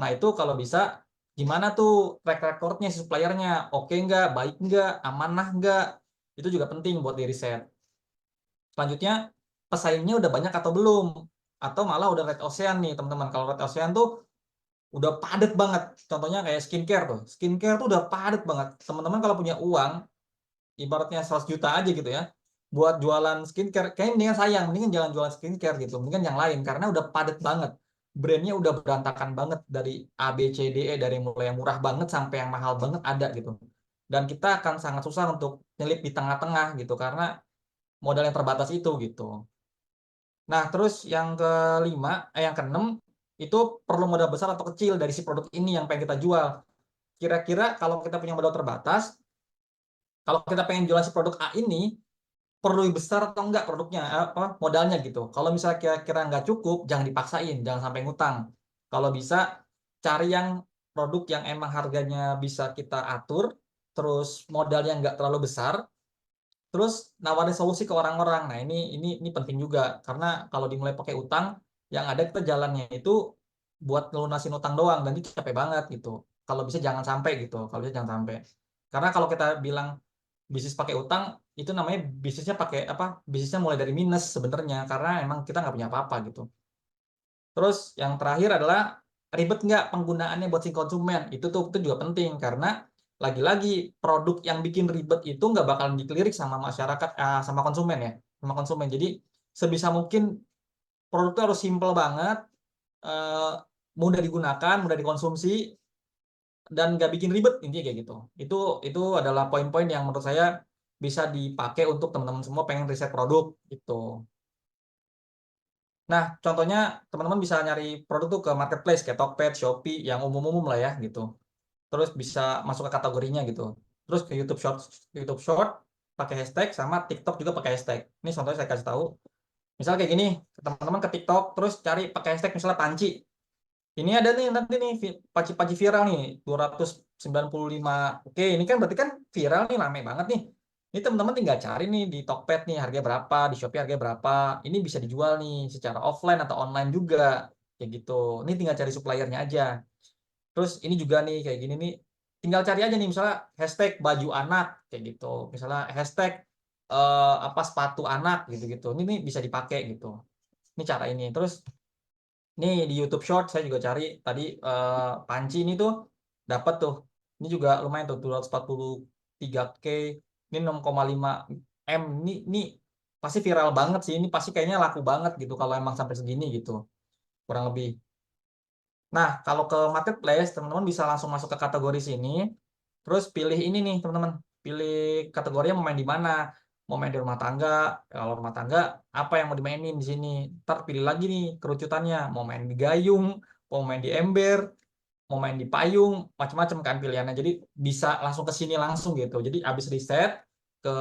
Nah, itu kalau bisa, gimana tuh track recordnya si suppliernya? Oke nggak? Baik nggak? Amanah nggak? Itu juga penting buat di riset. Selanjutnya, pesaingnya udah banyak atau belum? Atau malah udah red ocean nih, teman-teman. Kalau red ocean tuh udah padat banget. Contohnya kayak skincare tuh. Skincare tuh udah padat banget. Teman-teman kalau punya uang, ibaratnya 100 juta aja gitu ya, buat jualan skincare, kayaknya mendingan jangan jualan skincare gitu. Mendingan yang lain, karena udah padat banget. Brandnya udah berantakan banget dari A, B, C, D, E, dari mulai yang murah banget sampai yang mahal banget ada gitu. Dan kita akan sangat susah untuk nyelip di tengah-tengah gitu, karena modal yang terbatas itu gitu. Nah, terus yang keenam, itu perlu modal besar atau kecil dari si produk ini yang pengen kita jual. Kira-kira kalau kita punya modal terbatas, kalau kita pengen jualan si produk A ini, perlu besar atau enggak produknya, modalnya gitu. Kalau misalnya kira-kira nggak cukup, jangan dipaksain, jangan sampai ngutang. Kalau bisa, cari yang produk yang emang harganya bisa kita atur, terus modalnya nggak terlalu besar, terus nawarin solusi ke orang-orang. Nah, ini penting juga karena kalau dimulai pakai utang, yang ada kita jalannya itu buat ngelunasin utang doang dan itu capek banget gitu. Kalau bisa jangan sampai gitu. Kalau bisa jangan sampai. Karena kalau kita bilang bisnis pakai utang, itu namanya bisnisnya pakai apa? Bisnisnya mulai dari minus sebenarnya karena emang kita nggak punya apa-apa gitu. Terus yang terakhir adalah ribet nggak penggunaannya buat si konsumen. Itu juga penting karena lagi-lagi produk yang bikin ribet itu nggak bakalan dikelirik sama masyarakat, sama konsumen ya, sama konsumen. Jadi sebisa mungkin produk itu harus simple banget, eh, mudah digunakan, mudah dikonsumsi, dan nggak bikin ribet intinya kayak gitu. Itu adalah poin-poin yang menurut saya bisa dipakai untuk teman-teman semua pengen riset produk gitu. Nah, contohnya teman-teman bisa nyari produk tuh ke marketplace kayak Tokped, Shopee, yang umum-umum lah ya gitu. Terus bisa masuk ke kategorinya gitu. Terus ke YouTube Short pakai hashtag, sama TikTok juga pakai hashtag. Ini contohnya saya kasih tahu. Misal kayak gini, teman-teman ke TikTok terus cari pakai hashtag misalnya panci. Ini ada nih nanti nih panci viral nih 295. Oke, ini kan berarti kan viral nih, rame banget nih. Ini teman-teman tinggal cari nih di Tokped nih harga berapa, di Shopee harga berapa. Ini bisa dijual nih secara offline atau online juga kayak gitu. Ini tinggal cari suppliernya aja. Terus ini juga nih kayak gini nih, tinggal cari aja nih misalnya hashtag baju anak kayak gitu. Misalnya hashtag apa sepatu anak gitu-gitu. Ini nih bisa dipakai gitu. Ini cara ini. Terus nih di YouTube Short saya juga cari tadi panci ini tuh dapat tuh. Ini juga lumayan tuh 243K. Ini 6,5 M. Ini pasti viral banget sih. Ini pasti kayaknya laku banget gitu kalau emang sampai segini gitu. Kurang lebih. Nah, kalau ke marketplace, teman-teman bisa langsung masuk ke kategori sini. Terus pilih ini nih, teman-teman. Pilih kategorinya mau main di mana. Mau main di rumah tangga. Kalau rumah tangga, apa yang mau dimainin di sini. Ntar pilih lagi nih kerucutannya. Mau main di gayung, mau main di ember, mau main di payung, macam-macam kan pilihannya. Jadi bisa langsung ke sini langsung gitu. Jadi habis riset ke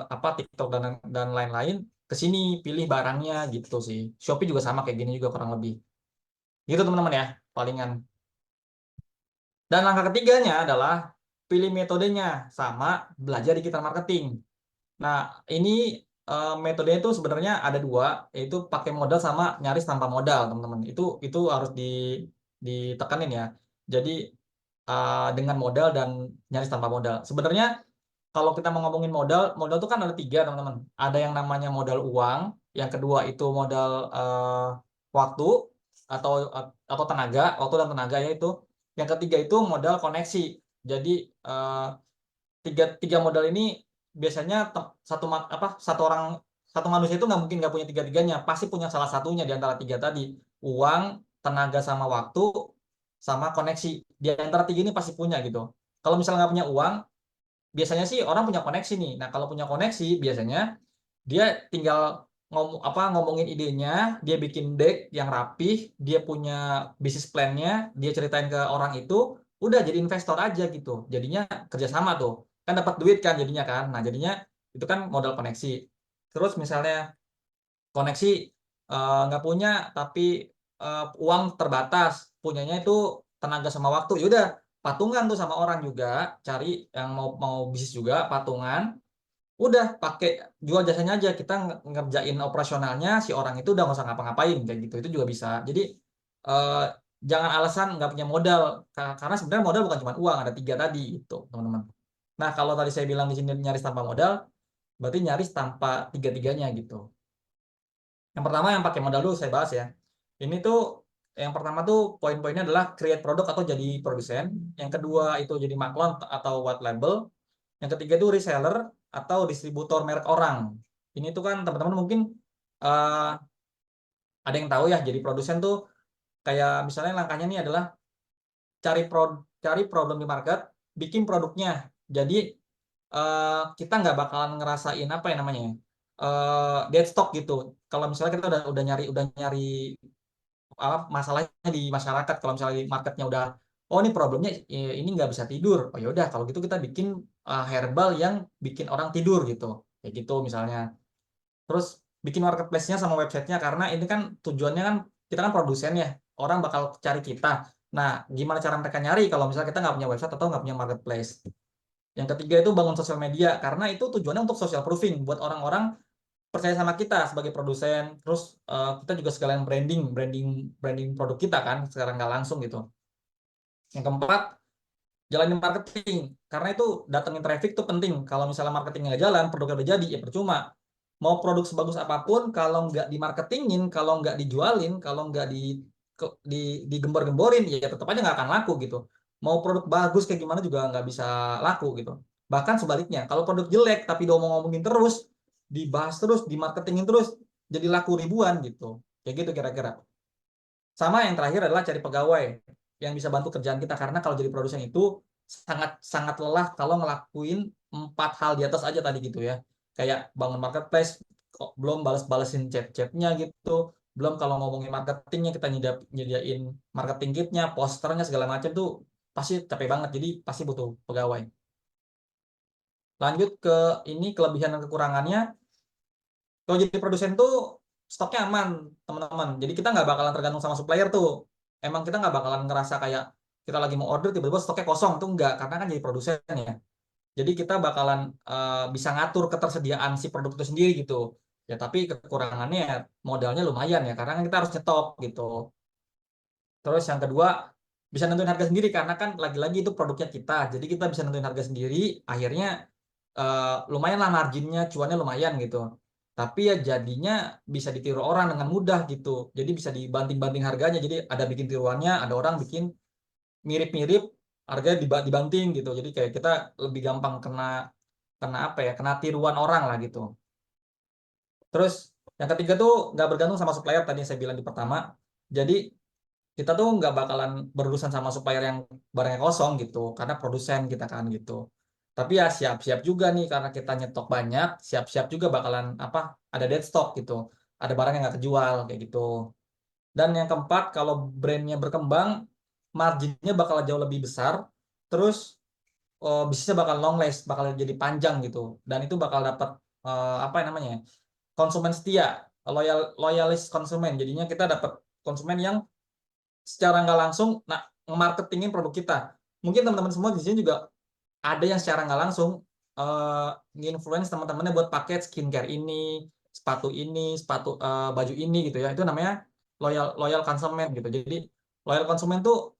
apa TikTok dan lain-lain, ke sini pilih barangnya gitu sih. Shopee juga sama kayak gini juga kurang lebih. Gitu teman-teman ya, palingan. Dan langkah ketiganya adalah pilih metodenya sama belajar digital marketing. Nah, ini metodenya itu sebenarnya ada dua, yaitu pakai modal sama nyaris tanpa modal, teman-teman. Itu harus ditekanin ya. Jadi dengan modal dan nyaris tanpa modal. Sebenarnya kalau kita mau ngomongin modal, modal itu kan ada tiga, teman-teman. Ada yang namanya modal uang, yang kedua itu modal waktu atau tenaga, waktu dan tenaga ya itu. Yang ketiga itu modal koneksi. Jadi tiga modal ini biasanya satu manusia itu nggak mungkin nggak punya tiga-tiganya, pasti punya salah satunya di antara tiga tadi, uang, tenaga sama waktu, sama koneksi. Di antara tiga ini pasti punya gitu. Kalau misalnya nggak punya uang, biasanya sih orang punya koneksi nih. Nah, kalau punya koneksi biasanya dia tinggal ngomongin idenya, dia bikin deck yang rapih, dia punya bisnis plan-nya, dia ceritain ke orang itu, udah jadi investor aja gitu. Jadinya kerjasama tuh, kan dapat duit kan jadinya kan. Nah, jadinya itu kan modal koneksi. Terus misalnya koneksi nggak punya tapi uang terbatas, punyanya itu tenaga sama waktu, yaudah patungan tuh sama orang juga, cari yang mau bisnis juga patungan, udah pakai jual jasanya aja, kita ngerjain operasionalnya, si orang itu udah nggak usah ngapa-ngapain kayak gitu. Itu juga bisa. Jadi eh, jangan alasan nggak punya modal, karena sebenarnya modal bukan cuma uang, ada tiga tadi itu teman-teman. Nah, kalau tadi saya bilang di sini nyaris tanpa modal, berarti nyaris tanpa tiga-tiganya gitu. Yang pertama yang pakai modal dulu saya bahas ya. Ini tuh yang pertama tuh poin-poinnya adalah create produk atau jadi produsen. Yang kedua itu jadi maklon atau white label. Yang ketiga itu reseller atau distributor merek orang. Ini tuh kan teman-teman mungkin uh, ada yang tahu ya, jadi produsen tuh kayak misalnya langkahnya ini adalah cari problem di market, bikin produknya. Jadi kita nggak bakalan ngerasain apa ya namanya dead stock gitu. Kalau misalnya kita udah nyari masalahnya di masyarakat, kalau misalnya di marketnya udah, oh ini problemnya ini nggak bisa tidur, oh yaudah kalau gitu kita bikin herbal yang bikin orang tidur gitu, kayak gitu misalnya. Terus bikin marketplace-nya sama websitenya, karena ini kan tujuannya kan kita kan produsen ya, orang bakal cari kita. Nah, gimana cara mereka nyari kalau misalnya kita nggak punya website atau nggak punya marketplace? Yang ketiga itu bangun sosial media, karena itu tujuannya untuk social proofing, buat orang-orang percaya sama kita sebagai produsen. Terus kita juga sekalian branding produk kita kan, sekarang nggak langsung gitu. Yang keempat, jalanin marketing, karena itu datengin traffic tuh penting. Kalau misalnya marketingnya nggak jalan, produknya udah jadi, ya percuma. Mau produk sebagus apapun, kalau nggak dimarketingin, kalau nggak dijualin, kalau nggak digembar-gemborin, ya tetap aja nggak akan laku gitu. Mau produk bagus kayak gimana juga nggak bisa laku gitu. Bahkan sebaliknya, kalau produk jelek tapi ngomongin terus, dibahas terus, dimarketingin terus, jadi laku ribuan gitu. Kayak gitu kira-kira. Sama yang terakhir adalah cari pegawai yang bisa bantu kerjaan kita, karena kalau jadi produsen itu sangat sangat lelah kalau ngelakuin 4 hal di atas aja tadi gitu ya. Kayak bangun marketplace, belum balas-balasin chat-chatnya gitu, belum kalau ngomongin marketingnya kita nyediain marketing kitnya, posternya segala macam tuh pasti capek banget, jadi pasti butuh pegawai. Lanjut ke ini kelebihan dan kekurangannya. Kalau jadi produsen tuh stoknya aman, teman-teman. Jadi kita nggak bakalan tergantung sama supplier tuh. Emang kita nggak bakalan ngerasa kayak kita lagi mau order tiba-tiba stoknya kosong tuh enggak, karena kan jadi produsen ya. Jadi kita bakalan bisa ngatur ketersediaan si produk itu sendiri gitu. Ya tapi kekurangannya modalnya lumayan ya, karena kan kita harus nyetok gitu. Terus yang kedua, bisa nentuin harga sendiri, karena kan lagi-lagi itu produknya kita. Jadi kita bisa nentuin harga sendiri, akhirnya lumayan lah marginnya, cuannya lumayan gitu. Tapi ya jadinya bisa ditiru orang dengan mudah gitu. Jadi bisa dibanting-banting harganya. Jadi ada bikin tiruannya, ada orang bikin mirip-mirip, harganya dibanting gitu. Jadi kayak kita lebih gampang kena apa ya? Kena tiruan orang lah gitu. Terus yang ketiga tuh nggak bergantung sama supplier, tadi yang saya bilang di pertama. Jadi kita tuh nggak bakalan berurusan sama supplier yang barangnya kosong gitu, karena produsen kita kan gitu. Tapi ya siap-siap juga nih, karena kita nyetok banyak, siap-siap juga bakalan ada dead stock gitu, ada barang yang nggak kejual kayak gitu. Dan yang keempat, kalau brandnya berkembang, marginnya bakal jauh lebih besar, terus bisnisnya bakal long last, bakal jadi panjang gitu, dan itu bakal dapat konsumen setia, loyalis konsumen. Jadinya kita dapat konsumen yang secara nggak langsung nge-marketingin produk kita. Mungkin teman-teman semua di sini juga ada yang secara nggak langsung nge-influence teman-temannya buat pakai skincare ini, sepatu baju ini gitu ya. Itu namanya loyal konsumen gitu. Jadi loyal konsumen tuh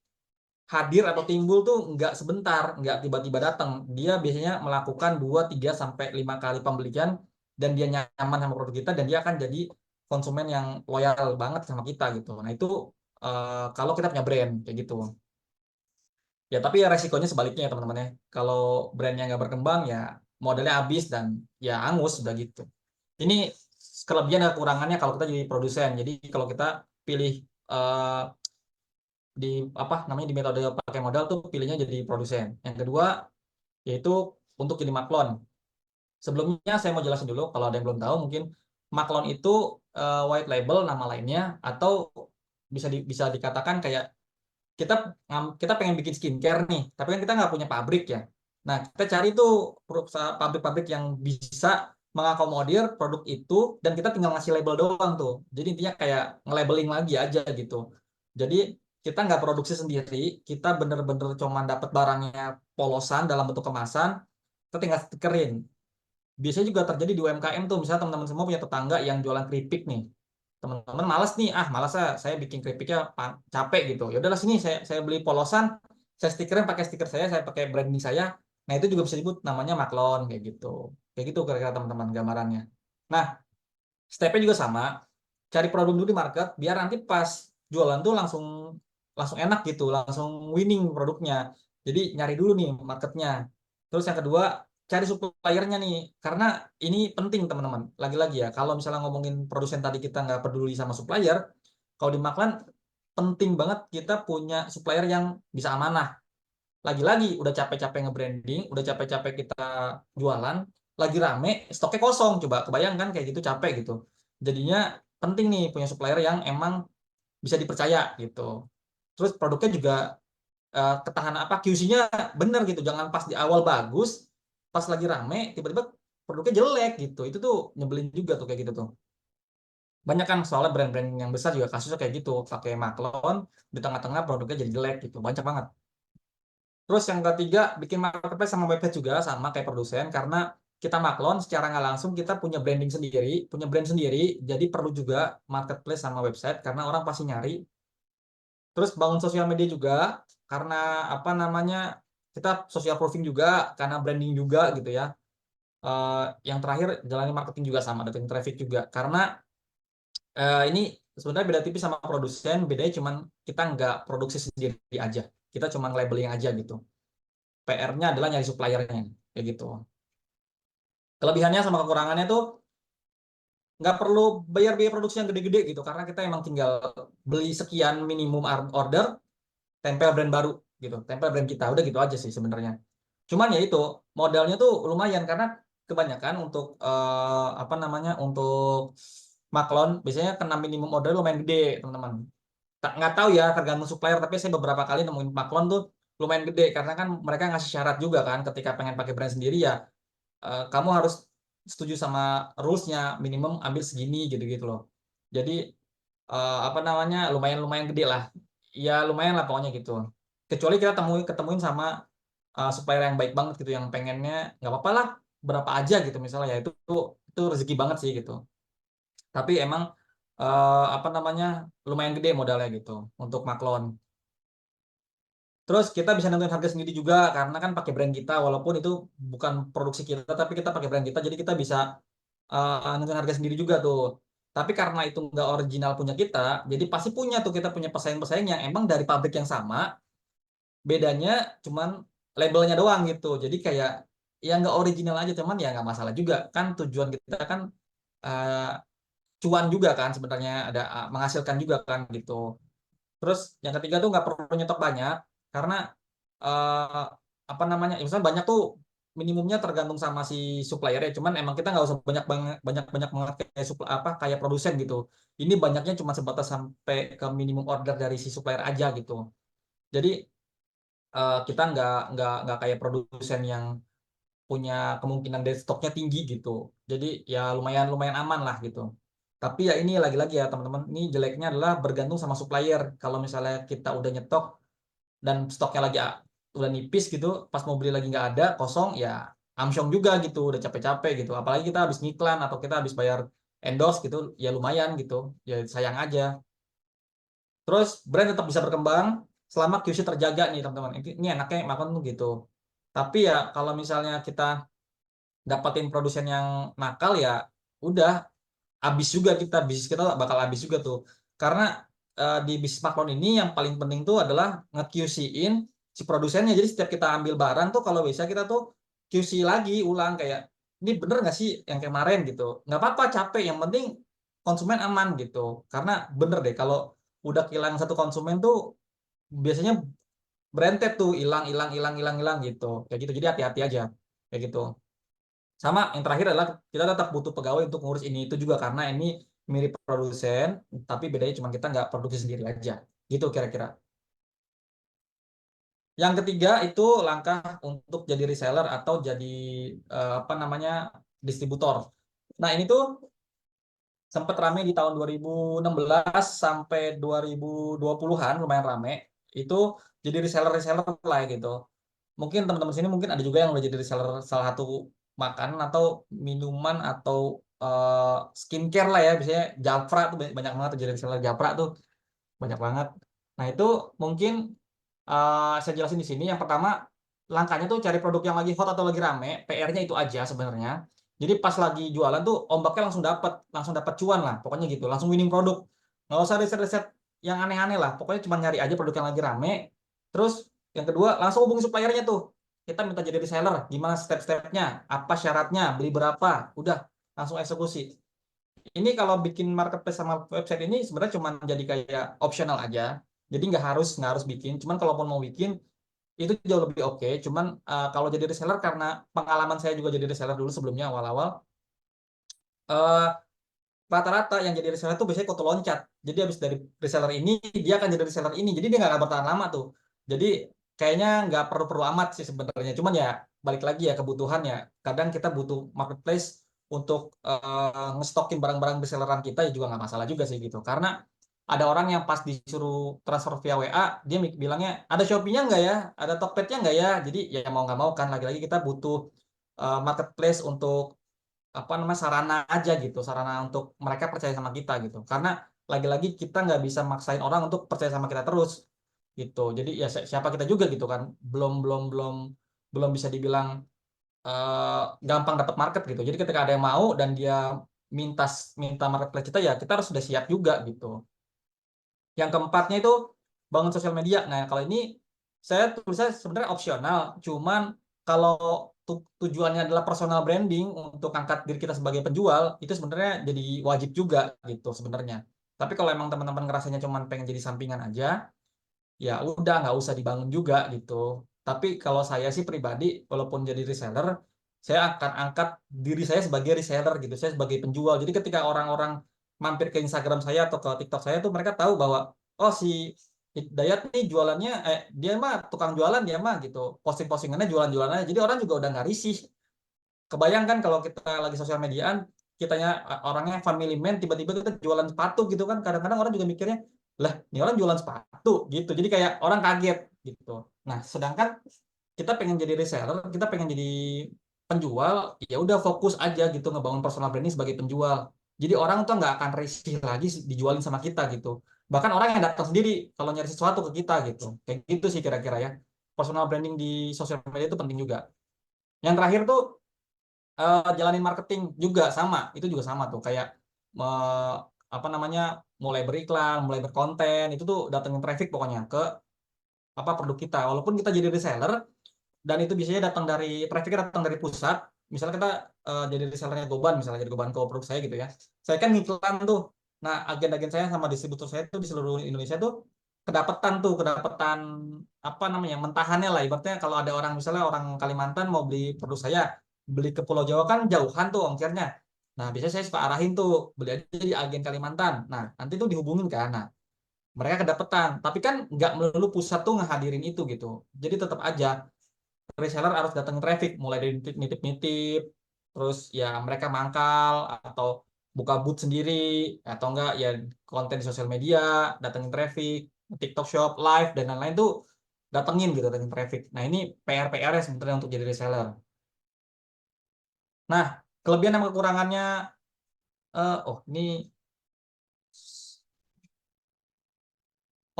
hadir atau timbul tuh nggak sebentar, nggak tiba-tiba datang. Dia biasanya melakukan 2, 3 sampai 5 kali pembelian, dan dia nyaman sama produk kita, dan dia akan jadi konsumen yang loyal banget sama kita gitu. Nah itu kalau kita punya brand kayak gitu. Ya tapi ya resikonya sebaliknya ya teman-teman ya. Kalau brandnya nggak berkembang ya modalnya habis dan ya angus udah gitu. Ini kelebihan dan kekurangannya kalau kita jadi produsen. Jadi kalau kita pilih di metode pakai modal tuh pilihnya jadi produsen. Yang kedua yaitu untuk jadi maklon. Sebelumnya saya mau jelasin dulu, kalau ada yang belum tahu mungkin maklon itu white label nama lainnya, atau bisa dikatakan kayak kita pengen bikin skincare nih, tapi kan kita nggak punya pabrik ya. Nah, kita cari tuh pabrik-pabrik yang bisa mengakomodir produk itu, dan kita tinggal ngasih label doang tuh. Jadi intinya kayak nge-labeling lagi aja gitu. Jadi kita nggak produksi sendiri, kita bener-bener cuma dapat barangnya polosan dalam bentuk kemasan, kita tinggal stikerin. Biasanya juga terjadi di UMKM tuh, misalnya teman-teman semua punya tetangga yang jualan keripik nih. Teman-teman malas nih, malas saya bikin keripiknya capek gitu. Ya udahlah sini saya beli polosan, saya stikerin pakai stiker saya pakai branding saya. Nah, itu juga bisa disebut namanya maklon kayak gitu. Kayak gitu kira-kira teman-teman gambarannya. Nah, stepnya juga sama. Cari problem dulu di market biar nanti pas jualan tuh langsung enak gitu, langsung winning produknya. Jadi nyari dulu nih marketnya. Terus yang kedua, cari suppliernya nih, karena ini penting teman-teman. Lagi-lagi ya, kalau misalnya ngomongin produsen tadi kita nggak peduli sama supplier, kalau di Maklan penting banget kita punya supplier yang bisa amanah. Lagi-lagi udah capek-capek nge-branding, udah capek-capek kita jualan, lagi rame, stoknya kosong. Coba kebayangkan kayak gitu, capek gitu. Jadinya penting nih punya supplier yang emang bisa dipercaya gitu. Terus produknya juga ketahanan QC-nya bener gitu. Jangan pas di awal bagus, pas lagi rame tiba-tiba produknya jelek gitu. Itu tuh nyebelin juga tuh kayak gitu tuh. Banyak kan soalnya brand-brand yang besar juga kasusnya kayak gitu, pakai maklon di tengah-tengah produknya jadi jelek gitu. Banyak banget. Terus yang ketiga, bikin marketplace sama website juga sama kayak produsen, karena kita maklon secara nggak langsung kita punya branding sendiri, punya brand sendiri, jadi perlu juga marketplace sama website karena orang pasti nyari. Terus bangun sosial media juga, karena apa namanya, kita social proofing juga, karena branding juga gitu ya. Yang terakhir jalani marketing juga sama, dating traffic juga, karena ini sebenarnya beda tipis sama produsen, bedanya cuman kita nggak produksi sendiri aja, kita cuma labeling aja gitu. PR-nya adalah nyari suppliernya, kayak gitu. Kelebihannya sama kekurangannya tuh nggak perlu bayar biaya produksi yang gede-gede gitu, karena kita emang tinggal beli sekian minimum order, tempel brand baru gitu, tempel brand kita, udah gitu aja sih sebenarnya. Cuman ya itu modalnya tuh lumayan, karena kebanyakan untuk apa namanya, untuk maklon biasanya kena minimum order lumayan gede teman-teman. Nggak tahu ya tergantung supplier, tapi saya beberapa kali nemuin maklon tuh lumayan gede, karena kan mereka ngasih syarat juga kan ketika pengen pakai brand sendiri ya, kamu harus setuju sama rules-nya, minimum ambil segini gitu-gitu loh. Jadi apa namanya, lumayan gede lah. Ya lumayan lah pokoknya gitu. Kecuali kita ketemuin sama supplier yang baik banget gitu, yang pengennya nggak apa-apa lah berapa aja gitu misalnya, ya itu rezeki banget sih gitu. Tapi emang apa namanya, lumayan gede modalnya gitu untuk maklon. Terus kita bisa nentuin harga sendiri juga karena kan pakai brand kita, walaupun itu bukan produksi kita tapi kita pakai brand kita, jadi kita bisa nentuin harga sendiri juga tuh. Tapi karena itu nggak original punya kita, jadi pasti punya tuh, kita punya pesaing-pesaing yang emang dari pabrik yang sama, bedanya cuman labelnya doang gitu. Jadi kayak ya nggak original aja, cuman ya nggak masalah juga kan, tujuan kita kan uh, cuan juga kan sebenarnya, ada menghasilkan juga kan gitu. Terus yang ketiga tuh nggak perlu nyetok banyak, karena uh, apa namanya, ya misalnya banyak tuh minimumnya tergantung sama si supplier ya. Cuman emang kita nggak usah banyak banget kayak kayak produsen gitu. Ini banyaknya cuma sebatas sampai ke minimum order dari si supplier aja gitu. Jadi kita nggak kayak produsen yang punya kemungkinan dead stocknya tinggi gitu. Jadi ya lumayan aman lah gitu. Tapi ya ini lagi-lagi ya teman-teman, ini jeleknya adalah bergantung sama supplier. Kalau misalnya kita udah nyetok dan stoknya lagi udah nipis gitu, pas mau beli lagi nggak ada, kosong, ya amsyong juga gitu, udah capek-capek gitu. Apalagi kita habis ngiklan atau kita habis bayar endorse gitu, ya lumayan gitu, ya sayang aja. Terus brand tetap bisa berkembang selama QC terjaga nih teman-teman. Ini enaknya makan tuh gitu. Tapi ya kalau misalnya kita dapatin produsen yang nakal, ya udah habis juga kita, bisnis kita bakal habis juga tuh. Karena di bisnis maklon ini yang paling penting tuh adalah nge-QC-in si produsennya. Jadi setiap kita ambil barang tuh kalau bisa kita tuh QC lagi ulang, kayak ini bener nggak sih yang kemarin gitu. Nggak apa-apa capek, yang penting konsumen aman gitu. Karena bener deh kalau udah kehilangan satu konsumen tuh biasanya berentet tuh, hilang gitu. Kayak gitu. Jadi hati-hati aja kayak gitu. Sama yang terakhir adalah kita tetap butuh pegawai untuk ngurus ini itu juga, karena ini mirip produsen, tapi bedanya cuma kita nggak produksi sendiri aja. Gitu kira-kira. Yang ketiga itu langkah untuk jadi reseller atau jadi apa namanya, distributor. Nah ini tuh sempat rame di tahun 2016 sampai 2020-an, lumayan rame. Itu jadi reseller lah gitu. Mungkin teman-teman sini mungkin ada juga yang udah jadi reseller salah satu makanan atau minuman atau skincare lah ya, biasanya Jafra tuh banyak banget tuh jadi reseller Jafra tuh, banyak banget. Nah itu mungkin saya jelasin di sini. Yang pertama, langkahnya tuh cari produk yang lagi hot atau lagi rame, PR-nya itu aja sebenarnya. Jadi pas lagi jualan tuh ombaknya langsung dapat cuan lah, pokoknya gitu, langsung winning produk. Nggak usah riset-riset yang aneh-aneh lah, pokoknya cuma nyari aja produk yang lagi rame. Terus yang kedua, langsung hubungi suppliernya tuh. Kita minta jadi reseller, gimana step-stepnya, apa syaratnya, beli berapa, udah langsung eksekusi. Ini kalau bikin marketplace sama website ini sebenarnya cuma jadi kayak optional aja. Jadi nggak harus bikin. Cuman kalaupun mau bikin itu jauh lebih oke. Cuman kalau jadi reseller, karena pengalaman saya juga jadi reseller dulu sebelumnya awal-awal, uh, rata-rata yang jadi reseller tuh biasanya kutu loncat. Jadi habis dari reseller ini dia akan jadi reseller ini. Jadi dia nggak akan bertahan lama tuh. Jadi kayaknya nggak perlu amat sih sebenarnya. Cuman ya balik lagi ya kebutuhan ya. Kadang kita butuh marketplace untuk ngestokin barang-barang reselleran kita, ya juga nggak masalah juga sih gitu. Karena ada orang yang pas disuruh transfer via WA, dia bilangnya ada Shopee-nya nggak ya, ada Tokped-nya nggak ya. Jadi ya mau nggak mau kan, lagi-lagi kita butuh marketplace untuk apa namanya sarana aja gitu, sarana untuk mereka percaya sama kita gitu. Karena lagi-lagi kita nggak bisa maksain orang untuk percaya sama kita terus gitu. Jadi ya siapa kita juga gitu kan, belum bisa dibilang gampang dapat market gitu. Jadi ketika ada yang mau dan dia minta marketplace kita, ya kita harus sudah siap juga gitu. Yang keempatnya itu bangun sosial media. Nah, kalau ini saya tulisnya sebenarnya opsional, cuman kalau tujuannya adalah personal branding untuk angkat diri kita sebagai penjual, itu sebenarnya jadi wajib juga gitu sebenarnya. Tapi kalau emang teman-teman ngerasanya cuman pengen jadi sampingan aja, ya udah nggak usah dibangun juga gitu. Tapi kalau saya sih pribadi, walaupun jadi reseller, saya akan angkat diri saya sebagai reseller gitu, saya sebagai penjual. Jadi ketika orang-orang mampir ke Instagram saya atau ke TikTok saya tuh, mereka tahu bahwa oh si Dayat nih jualannya, dia mah tukang jualan dia mah gitu, posting-postingannya jualan-jualan aja. Jadi orang juga udah nggak risih. Kebayangkan kalau kita lagi sosial mediaan, kitanya orangnya family man, tiba-tiba kita jualan sepatu gitu kan, kadang-kadang orang juga mikirnya, lah ini orang jualan sepatu gitu, jadi kayak orang kaget gitu. Nah sedangkan kita pengen jadi reseller, kita pengen jadi penjual, ya udah fokus aja gitu ngebangun personal branding sebagai penjual. Jadi orang tuh nggak akan risih lagi dijualin sama kita gitu. Bahkan orang yang datang sendiri kalau nyari sesuatu ke kita gitu. Kayak gitu sih kira-kira ya. Personal branding di sosial media itu penting juga. Yang terakhir tuh jalanin marketing juga sama, itu juga sama tuh kayak apa namanya, mulai beriklan, mulai berkonten, itu tuh datengin traffic pokoknya ke apa produk kita. Walaupun kita jadi reseller dan itu biasanya trafficnya datang dari pusat. Misalnya kita jadi resellernya Goban, misalnya jadi Goban produk saya gitu ya. Saya kan ngiklan tuh. Nah, agen-agen saya sama distributor saya tuh di seluruh Indonesia tuh kedapetan apa namanya, mentahannya lah. Ibaratnya kalau ada orang, misalnya orang Kalimantan mau beli produk saya, beli ke Pulau Jawa kan jauhan tuh ongkirnya. Nah, biasanya saya suka arahin tuh, beli aja di agen Kalimantan. Nah, nanti tuh dihubungin kan. Nah, mereka kedapetan. Tapi kan nggak melulu pusat tuh ngehadirin itu gitu. Jadi tetap aja reseller harus datang traffic, mulai dari nitip-nitip, terus ya mereka mangkal atau buka booth sendiri, atau enggak ya konten di sosial media, datengin traffic, TikTok Shop, live, dan lain-lain tuh datengin gitu, datengin traffic. Nah ini PR-PR-nya sebenarnya untuk jadi reseller. Nah, kelebihan dan kekurangannya,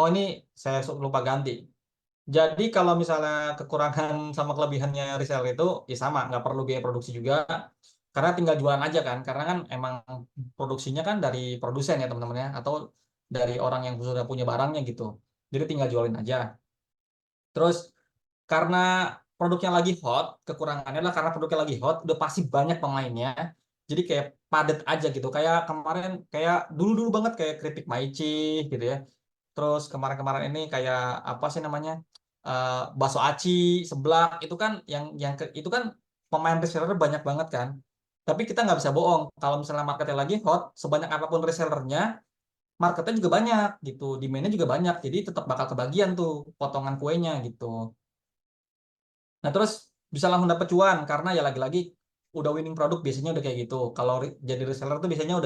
ini saya lupa ganti. Jadi kalau misalnya kekurangan sama kelebihannya reseller itu, ya sama, nggak perlu biaya produksi juga, karena tinggal jualan aja kan, karena kan emang produksinya kan dari produsen ya teman-teman ya, atau dari orang yang sudah punya barangnya gitu. Jadi tinggal jualin aja. Terus karena produknya lagi hot, kekurangannya adalah karena produknya lagi hot, udah pasti banyak pemainnya. Jadi kayak padet aja gitu. Kayak kemarin, kayak dulu-dulu banget kayak keripik Maici gitu ya. Terus kemarin-kemarin ini kayak apa sih namanya? Bakso aci, seblak, itu kan itu kan pemain reseller banyak banget kan. Tapi kita nggak bisa bohong, kalau misalnya marketnya lagi hot, sebanyak apapun resellernya, marketnya juga banyak gitu, demand-nya juga banyak, jadi tetap bakal kebagian tuh potongan kuenya gitu. Nah terus bisa langsung dapat cuan, karena ya lagi-lagi udah winning produk biasanya udah kayak gitu. Kalau jadi reseller tuh biasanya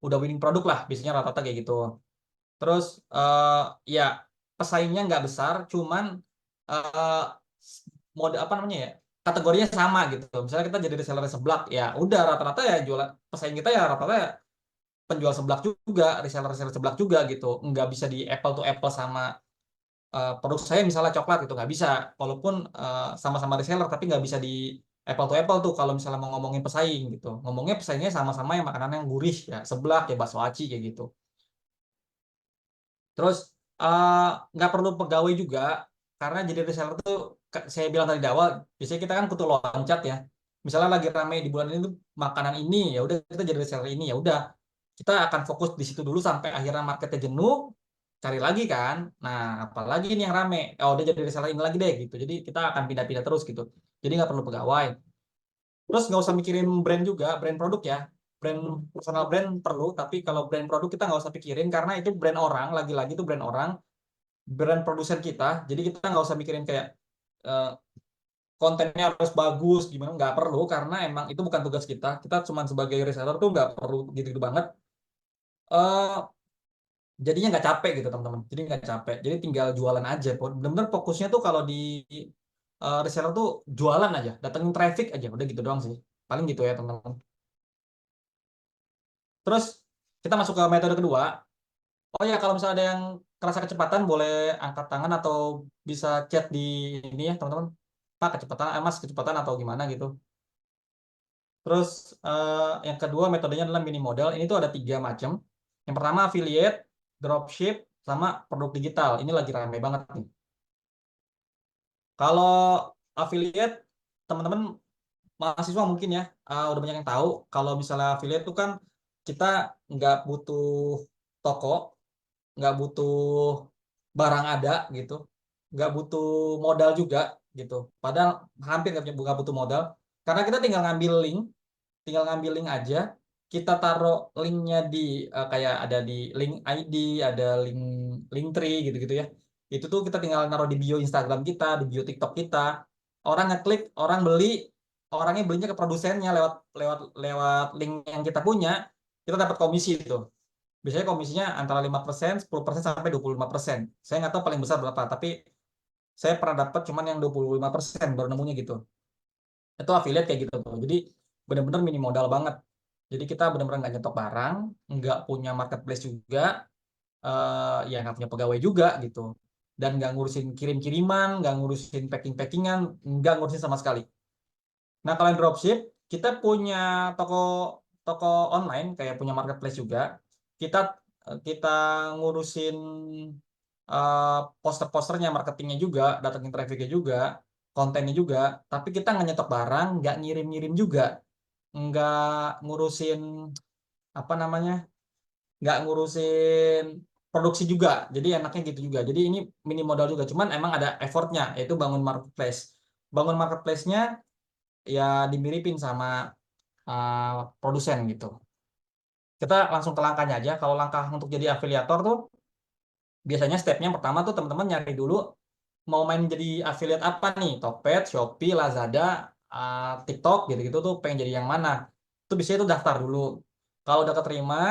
udah winning produk lah, biasanya rata-rata kayak gitu. Terus ya pesaingnya nggak besar, cuman mode apa namanya ya, kategorinya sama gitu. Misalnya kita jadi reseller seblak, ya udah rata-rata ya jualan pesaing kita ya rata-rata ya penjual seblak juga, reseller seblak juga gitu. Nggak bisa di apple to apple sama produk saya misalnya coklat gitu, nggak bisa. Walaupun sama-sama reseller, tapi nggak bisa di apple to apple tuh kalau misalnya mau ngomongin pesaing gitu. Ngomongnya pesaingnya sama-sama yang makanan yang gurih ya, seblak ya, bakso aci kayak gitu. Terus nggak perlu pegawai juga, karena jadi reseller tuh saya bilang tadi di awal, biasanya kita kan kutu loncat ya. Misalnya lagi rame di bulan ini tuh makanan ini, ya udah kita jadi reseller ini, ya udah kita akan fokus di situ dulu sampai akhirnya marketnya jenuh, cari lagi kan. Nah, apalagi ini yang rame, udah jadi reseller ini lagi deh gitu. Jadi kita akan pindah-pindah terus gitu. Jadi nggak perlu pegawai. Terus nggak usah mikirin brand juga, brand produk ya. Brand personal brand perlu, tapi kalau brand produk kita nggak usah pikirin, karena itu brand orang, lagi-lagi itu brand orang, brand produsen kita. Jadi kita nggak usah mikirin kayak kontennya harus bagus, gimana, nggak perlu, karena emang itu bukan tugas kita. Kita cuma sebagai reseller tuh nggak perlu gitu-gitu banget. Jadinya nggak capek gitu teman-teman. Jadi nggak capek. Jadi tinggal jualan aja. Bener-bener fokusnya tuh kalau di reseller tuh jualan aja, datengin traffic aja, udah gitu doang sih. Paling gitu ya teman-teman. Terus kita masuk ke metode kedua. Oh ya, kalau misalnya ada yang kerasa kecepatan boleh angkat tangan atau bisa chat di ini ya teman-teman. Pak kecepatan, Mas kecepatan atau gimana gitu. Terus yang kedua metodenya adalah mini model. Ini tuh ada 3 macam. Yang pertama affiliate, dropship, sama produk digital. Ini lagi ramai banget nih. Kalau affiliate, teman-teman mahasiswa mungkin ya udah banyak yang tahu. Kalau misalnya affiliate itu kan kita nggak butuh toko, nggak butuh barang ada gitu, nggak butuh modal juga gitu. Padahal hampir nggak butuh modal, karena kita tinggal ngambil link aja. Kita taruh linknya di kayak ada di link ID, ada Linktree gitu-gitu ya. Itu tuh kita tinggal naruh di bio Instagram kita, di bio TikTok kita. Orang ngeklik, orang beli, orangnya belinya ke produsennya lewat lewat lewat link yang kita punya, kita dapat komisi itu. Biasanya komisinya antara 5%, 10% sampai 25%. Saya nggak tahu paling besar berapa, tapi saya pernah dapat cuman yang 25% baru nemunya gitu. Itu affiliate kayak gitu tuh. Jadi benar-benar mini modal banget. Jadi kita benar-benar nggak nyetok barang, nggak punya marketplace juga, ya nggak punya pegawai juga gitu. Dan nggak ngurusin kirim-kiriman, nggak ngurusin packing-packingan, nggak ngurusin sama sekali. Nah, kalau yang dropship, kita punya toko toko online kayak punya marketplace juga. Kita kita ngurusin poster-posternya, marketingnya juga, datangin trafficnya juga, kontennya juga. Tapi kita nggak nyetok barang, nggak ngirim-ngirim juga, nggak ngurusin apa namanya, nggak ngurusin produksi juga. Jadi enaknya gitu juga. Jadi ini mini modal juga. Cuman emang ada effortnya, yaitu bangun marketplace. Bangun marketplace-nya ya dimiripin sama produsen gitu. Kita langsung ke langkahnya aja. Kalau langkah untuk jadi afiliator tuh biasanya stepnya pertama tuh teman-teman nyari dulu mau main jadi affiliate apa nih? Tokped, Shopee, Lazada, TikTok gitu-gitu tuh pengen jadi yang mana? Itu biasanya tuh daftar dulu. Kalau udah keterima,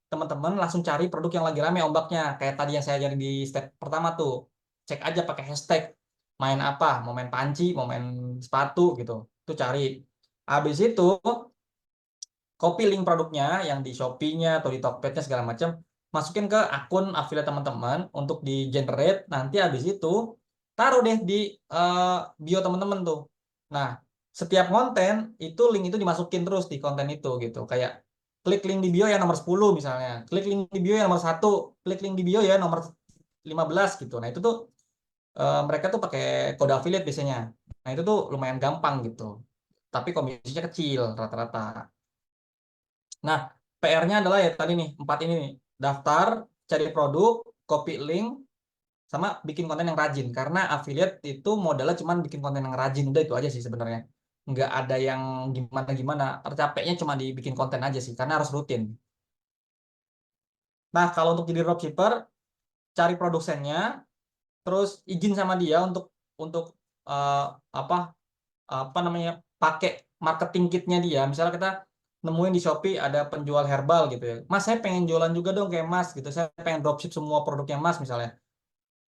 teman-teman langsung cari produk yang lagi rame ombaknya. Kayak tadi yang saya ajarin di step pertama tuh. Cek aja pakai hashtag. Main apa? Mau main panci, mau main sepatu gitu. Itu cari. Habis itu copy link produknya yang di Shopee-nya atau di Tokped-nya segala macam, masukin ke akun affiliate teman-teman untuk di generate. Nanti habis itu taruh deh di bio teman-teman tuh. Nah, setiap konten itu link itu dimasukin terus di konten itu gitu. Kayak klik link di bio ya nomor 10 misalnya, klik link di bio ya nomor 1, klik link di bio ya nomor 15 gitu. Nah, itu tuh mereka tuh pakai kode affiliate biasanya. Nah, itu tuh lumayan gampang gitu. Tapi komisinya kecil rata-rata. Nah, PR-nya adalah ya tadi nih, 4 ini nih. Daftar, cari produk, copy link, sama bikin konten yang rajin. Karena affiliate itu modalnya cuma bikin konten yang rajin. Udah itu aja sih sebenarnya. Nggak ada yang gimana-gimana. Tercapeknya cuma dibikin konten aja sih, karena harus rutin. Nah, kalau untuk jadi dropshipper, cari produsennya, terus izin sama dia untuk apa apa namanya pakai marketing kitnya dia. Misalnya kita nemuin di Shopee ada penjual herbal gitu ya, Mas saya pengen jualan juga dong kayak Mas gitu, saya pengen dropship semua produknya Mas misalnya.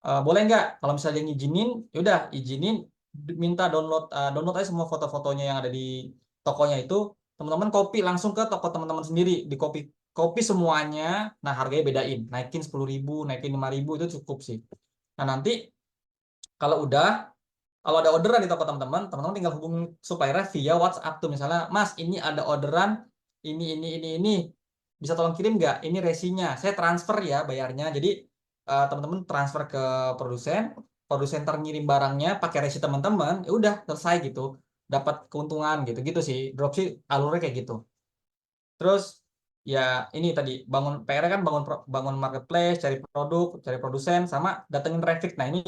Boleh nggak? Kalau misalnya dia ngizinin, yaudah izinin, minta download aja semua foto-fotonya yang ada di tokonya itu, teman-teman copy langsung ke toko teman-teman sendiri, di copy semuanya. Nah, harganya bedain, naikin 10.000, naikin 5.000, itu cukup sih. Nah, nanti kalau kalau ada orderan di toko teman-teman tinggal hubungi supplier via WhatsApp tuh, misalnya, Mas ini ada orderan ini, bisa tolong kirim nggak? Ini resinya, saya transfer ya bayarnya. Jadi teman-teman transfer ke produsen ntar ngirim barangnya pakai resi teman-teman, ya udah selesai gitu, dapat keuntungan gitu sih. Dropship alurnya kayak gitu. Terus ya ini tadi bangun PR kan bangun marketplace, cari produk, cari produsen, sama datengin traffic. Nah, ini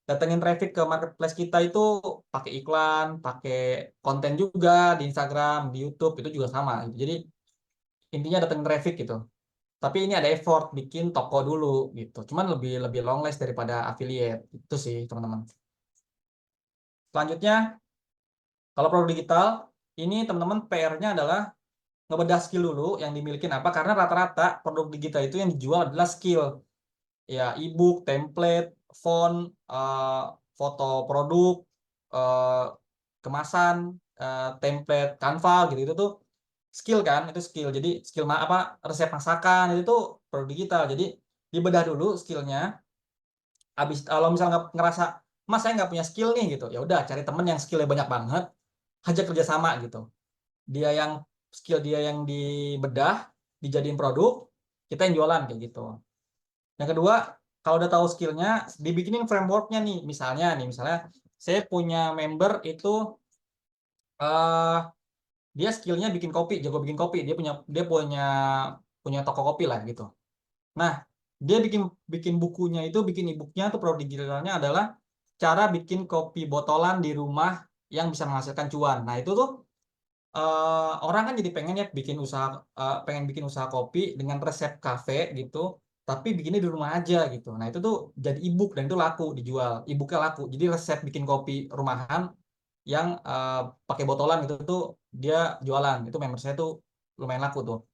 datengin traffic ke marketplace kita itu pakai iklan, pakai konten juga di Instagram, di YouTube, itu juga sama. Jadi intinya datengin traffic gitu. Tapi ini ada effort bikin toko dulu gitu. Cuman lebih lebih long last daripada affiliate. Itu sih, teman-teman. Selanjutnya, kalau produk digital, ini teman-teman PR-nya adalah ngebedah skill dulu yang dimiliki apa, karena rata-rata produk digital itu yang dijual adalah skill. ya e-book, template, font, foto produk, kemasan, template Canva gitu itu tuh skill kan, itu skill. Jadi skill resep masakan itu tuh produk digital. Jadi dibedah dulu skillnya. Habis kalau misalnya ngerasa Mas saya nggak punya skill nih gitu, ya udah cari temen yang skillnya banyak banget, ajak kerjasama gitu. Dia yang skill dia yang dibedah, dijadiin produk, kita yang jualan kayak gitu. Yang kedua, kalau udah tahu skillnya, dibikinin frameworknya nih. Misalnya saya punya member itu eh dia skillnya bikin kopi, jago bikin kopi. Dia punya toko kopi lah gitu. Nah, dia bikin bikin bukunya itu, bikin e-booknya tuh produk digitalnya adalah cara bikin kopi botolan di rumah yang bisa menghasilkan cuan. Nah, itu tuh orang kan jadi pengen bikin usaha kopi dengan resep kafe gitu, tapi bikinnya di rumah aja gitu. Nah, itu tuh jadi e-book dan itu laku dijual. E-booknya laku. Jadi resep bikin kopi rumahan yang pakai botolan itu tuh dia jualan. Itu member saya tuh lumayan laku tuh.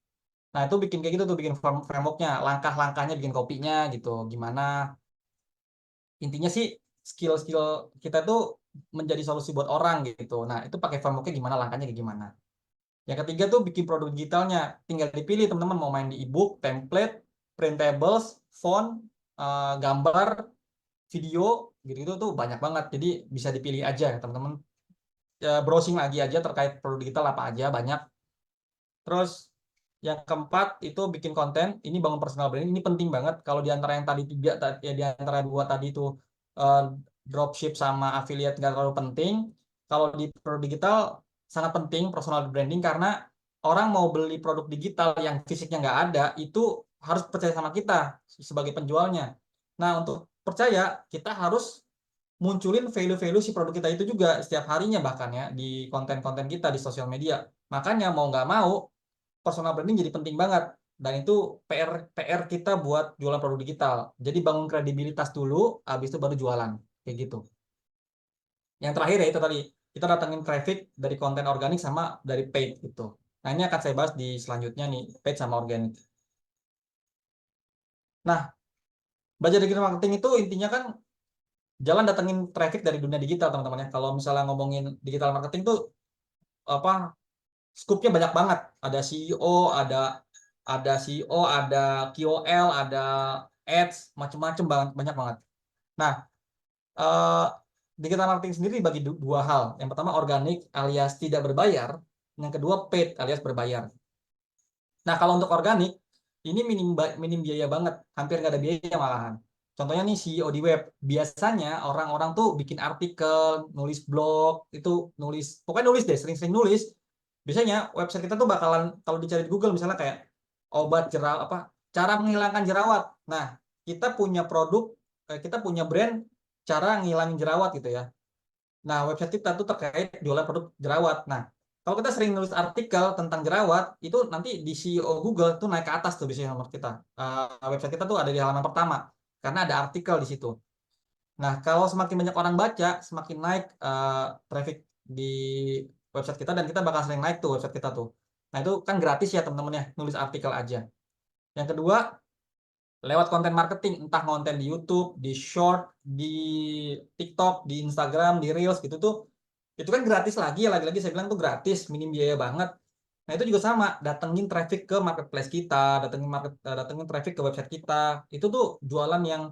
Nah, itu bikin kayak gitu tuh, bikin frameworknya, langkah-langkahnya bikin kopinya gitu. Gimana? Intinya sih skill-skill kita tuh menjadi solusi buat orang gitu. Nah, itu pakai frameworknya gimana, langkahnya kayak gimana. Yang ketiga tuh bikin produk digitalnya. Tinggal dipilih teman-teman mau main di e-book, template, printables, font, gambar, video, gitu-gitu tuh banyak banget. Jadi bisa dipilih aja teman-teman. Browsing lagi aja terkait produk digital apa aja, banyak. Terus yang keempat itu bikin konten. Ini bangun personal branding. Ini penting banget. Kalau di antara yang tadi tiga, ya di antara dua tadi itu dropship sama affiliate nggak terlalu penting. Kalau di produk digital sangat penting personal branding karena orang mau beli produk digital yang fisiknya nggak ada itu harus percaya sama kita sebagai penjualnya. Nah, untuk percaya kita harus munculin value-value si produk kita itu juga setiap harinya bahkan ya di konten-konten kita di sosial media. Makanya mau nggak mau personal branding jadi penting banget dan itu PR kita buat jualan produk digital. Jadi bangun kredibilitas dulu, habis itu baru jualan kayak gitu. Yang terakhir ya itu tadi kita datangin traffic dari konten organik sama dari paid gitu. Nah, ini akan saya bahas di selanjutnya nih, paid sama organik. Nah, belajar digital marketing itu intinya kan jalan datengin traffic dari dunia digital teman-teman ya. Kalau misalnya ngomongin digital marketing tuh apa skupnya banyak banget. Ada CEO, ada KOL, ada ads, macam-macam banyak banget. Nah, eh, digital marketing sendiri bagi dua hal. Yang pertama organik alias tidak berbayar, yang kedua paid alias berbayar. Nah, kalau untuk organik ini minim biaya banget, hampir nggak ada biaya malahan. Contohnya nih CEO di web, biasanya orang-orang tuh bikin artikel, nulis blog, itu pokoknya nulis deh, sering-sering nulis. Biasanya website kita tuh bakalan kalau dicari di Google misalnya kayak obat jerawat cara menghilangkan jerawat. Nah, kita punya produk, kita punya brand cara ngilangin jerawat gitu ya. Nah, website kita tuh terkait jualan produk jerawat. Nah, kalau kita sering nulis artikel tentang jerawat, itu nanti di SEO Google tuh naik ke atas tuh biasanya nomor kita. Website kita tuh ada di halaman pertama karena ada artikel di situ. Nah, kalau semakin banyak orang baca, semakin naik traffic di website kita dan kita bakal sering naik tuh website kita tuh. Nah, itu kan gratis ya teman-teman ya, nulis artikel aja. Yang kedua, lewat konten marketing, entah konten di YouTube, di Short, di TikTok, di Instagram, di Reels gitu tuh, itu kan gratis lagi ya, lagi-lagi saya bilang tuh gratis, minim biaya banget. Nah, itu juga sama, datengin traffic ke marketplace kita, datengin traffic ke website kita. Itu tuh jualan yang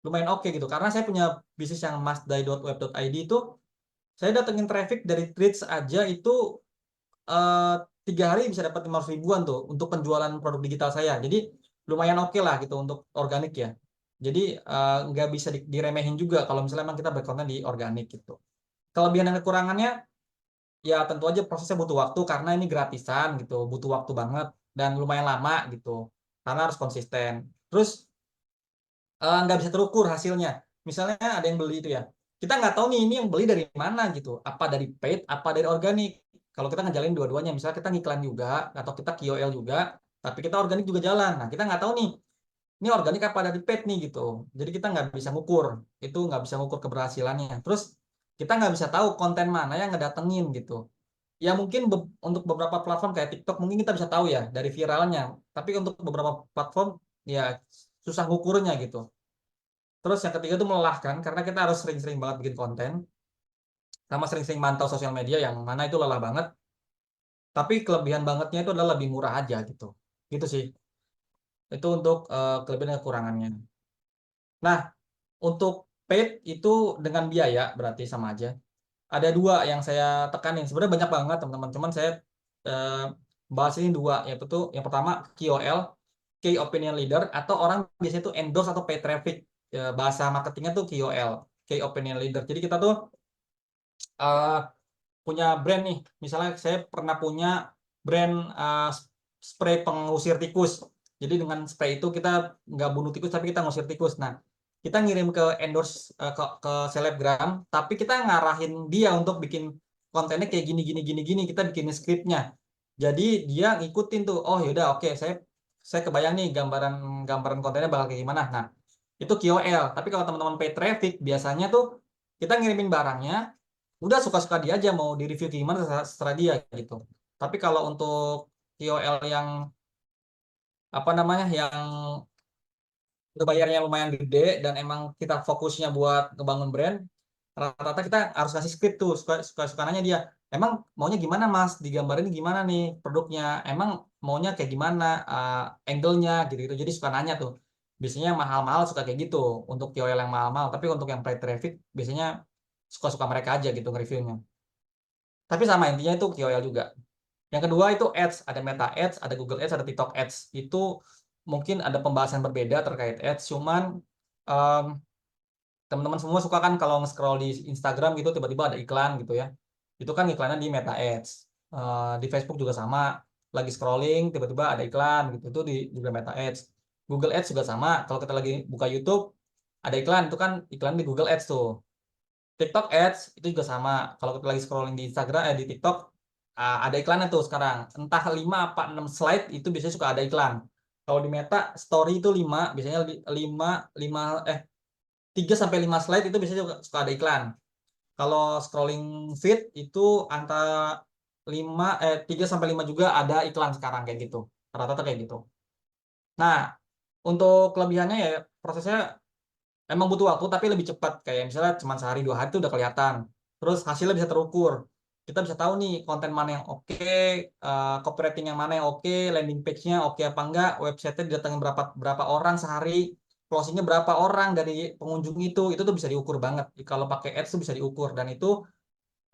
lumayan oke gitu. Karena saya punya bisnis yang masdai.web.id itu, saya datengin traffic dari tweets aja itu 3 hari bisa dapat 500 ribuan tuh untuk penjualan produk digital saya. Jadi lumayan oke lah gitu untuk organik ya. Jadi nggak bisa diremehin juga kalau misalnya memang kita berkonten di organik gitu. Kelebihan dan kekurangannya ya tentu aja prosesnya butuh waktu karena ini gratisan gitu, butuh waktu banget dan lumayan lama gitu. Karena harus konsisten. Terus nggak bisa terukur hasilnya. Misalnya ada yang beli itu ya, kita nggak tahu nih ini yang beli dari mana gitu. Apa dari paid, apa dari organik. Kalau kita ngejalin dua-duanya, misalnya kita ngiklan juga atau kita KOL juga, tapi kita organik juga jalan. Nah, kita nggak tahu nih ini organik apa dari paid nih gitu. Jadi kita nggak bisa ngukur, itu nggak bisa ngukur keberhasilannya. Terus kita nggak bisa tahu konten mana yang ngedatengin gitu. Ya mungkin untuk beberapa platform kayak TikTok mungkin kita bisa tahu ya dari viralnya. Tapi untuk beberapa platform ya susah ngukurnya gitu. Terus yang ketiga tuh melelahkan karena kita harus sering-sering banget bikin konten sama sering-sering mantau sosial media yang mana itu lelah banget. Tapi kelebihan bangetnya itu adalah lebih murah aja gitu. Gitu sih. Itu untuk kelebihan dan kekurangannya. Nah, untuk paid itu dengan biaya berarti sama aja. Ada dua yang saya tekanin. Sebenarnya banyak banget teman-teman. Cuman saya eh, bahas ini dua. Yaitu tuh yang pertama KOL, Key Opinion Leader, atau orang biasanya tuh endorse atau pay traffic. Bahasa marketingnya tuh KOL, Key Opinion Leader. Jadi kita tuh eh, punya brand nih. Misalnya saya pernah punya brand spray pengusir tikus. Jadi dengan spray itu kita nggak bunuh tikus tapi kita ngusir tikus. Nah, kita ngirim ke endorse ke selebgram, tapi kita ngarahin dia untuk bikin kontennya kayak gini gini gini gini. Kita bikin skripnya. Jadi dia ngikutin tuh. Oh yaudah, oke, saya kebayang nih gambaran kontennya bakal kayak gimana. Nah, itu KOL. Tapi kalau teman-teman pay traffic biasanya tuh kita ngirimin barangnya, udah suka-suka dia aja mau di review gimana setelah dia gitu. Tapi kalau untuk KOL yang apa namanya yang udah bayarnya lumayan gede dan emang kita fokusnya buat ngebangun brand, rata-rata kita harus kasih script tuh, suka nanya dia, emang maunya gimana mas, digambarin gimana nih produknya, emang maunya kayak gimana, angle-nya gitu-gitu. Jadi suka nanya tuh. Biasanya yang mahal-mahal suka kayak gitu untuk KOL yang mahal-mahal, tapi untuk yang paid traffic biasanya suka-suka mereka aja gitu nge-reviewnya. Tapi sama intinya itu KOL juga. Yang kedua itu ads, ada Meta Ads, ada Google Ads, ada TikTok Ads. Itu mungkin ada pembahasan berbeda terkait ads, cuman em, teman-teman semua suka kan kalau nge-scroll di Instagram gitu tiba-tiba ada iklan gitu ya. Itu kan iklannya di Meta Ads. Di Facebook juga sama, lagi scrolling tiba-tiba ada iklan gitu, itu di juga Meta Ads. Google Ads juga sama, kalau kita lagi buka YouTube ada iklan, itu kan iklan di Google Ads tuh. TikTok Ads itu juga sama. Kalau kita lagi scrolling di Instagram, di TikTok, ada iklannya tuh sekarang. Entah 5 apa 6 slide itu biasanya suka ada iklan. Kalau di Meta, story itu 5, biasanya 5, 5, 3 sampai 5 slide itu biasanya suka ada iklan. Kalau scrolling feed itu antara 3 sampai 5 juga ada iklan sekarang kayak gitu. Rata-rata kayak gitu. Nah, untuk kelebihannya ya prosesnya emang butuh waktu tapi lebih cepat, kayak misalnya cuma sehari 2 hari itu udah kelihatan, terus hasilnya bisa terukur, kita bisa tahu nih konten mana yang oke, copywriting yang mana yang oke, landing page-nya oke apa enggak, website-nya didatengin berapa orang sehari, closing-nya berapa orang dari pengunjung itu tuh bisa diukur banget. Kalau pakai ads tuh bisa diukur dan itu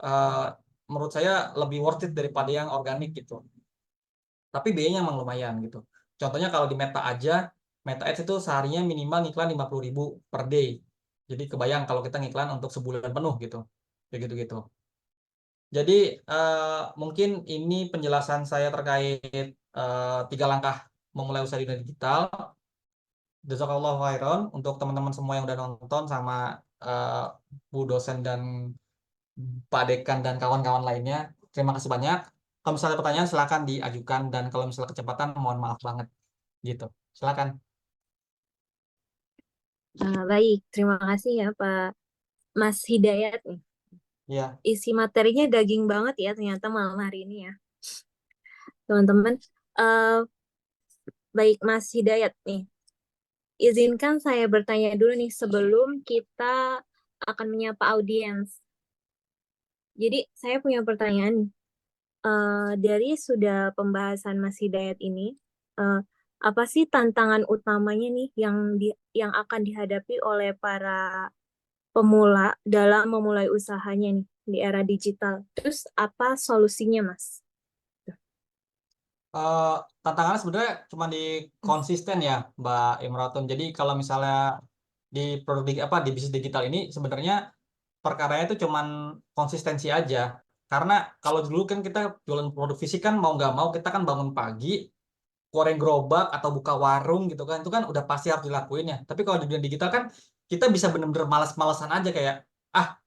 eh, menurut saya lebih worth it daripada yang organik gitu. Tapi biayanya emang lumayan gitu. Contohnya kalau di Meta aja, Meta Ads itu seharinya minimal ngiklan 50.000 per day. Jadi kebayang kalau kita ngiklan untuk sebulan penuh gitu. Kayak gitu-gitu. Jadi mungkin ini penjelasan saya terkait 3 langkah memulai usaha di dunia digital. Jazakallahu khairan untuk teman-teman semua yang udah nonton sama eh, Bu dosen dan Pak Dekan dan kawan-kawan lainnya. Terima kasih banyak. Kalau misalnya pertanyaan silakan diajukan dan kalau misalnya kecepatan mohon maaf banget gitu. Silakan. Baik, terima kasih ya Pak Mas Hidayat. Ya. Isi materinya daging banget ya ternyata malam hari ini ya, teman-teman. Eh, baik Mas Hidayat nih, izinkan saya bertanya dulu nih sebelum kita akan menyapa audiens. Jadi saya punya pertanyaan nih. Dari sudah pembahasan Mas Hidayat ini, eh, apa sih tantangan utamanya nih yang akan dihadapi oleh para pemula dalam memulai usahanya nih di era digital? Terus apa solusinya, Mas? Tantangannya sebenarnya cuma di konsisten ya, Mbak Imratun. Jadi kalau misalnya di di bisnis digital ini sebenarnya perkaranya itu cuman konsistensi aja. Karena kalau dulu kan kita jualan produk fisik kan mau nggak mau kita kan bangun pagi, goreng gerobak atau buka warung gitu kan, itu kan udah pasti harus dilakuin ya. Tapi kalau di dunia digital kan kita bisa bener-bener malas-malasan aja kayak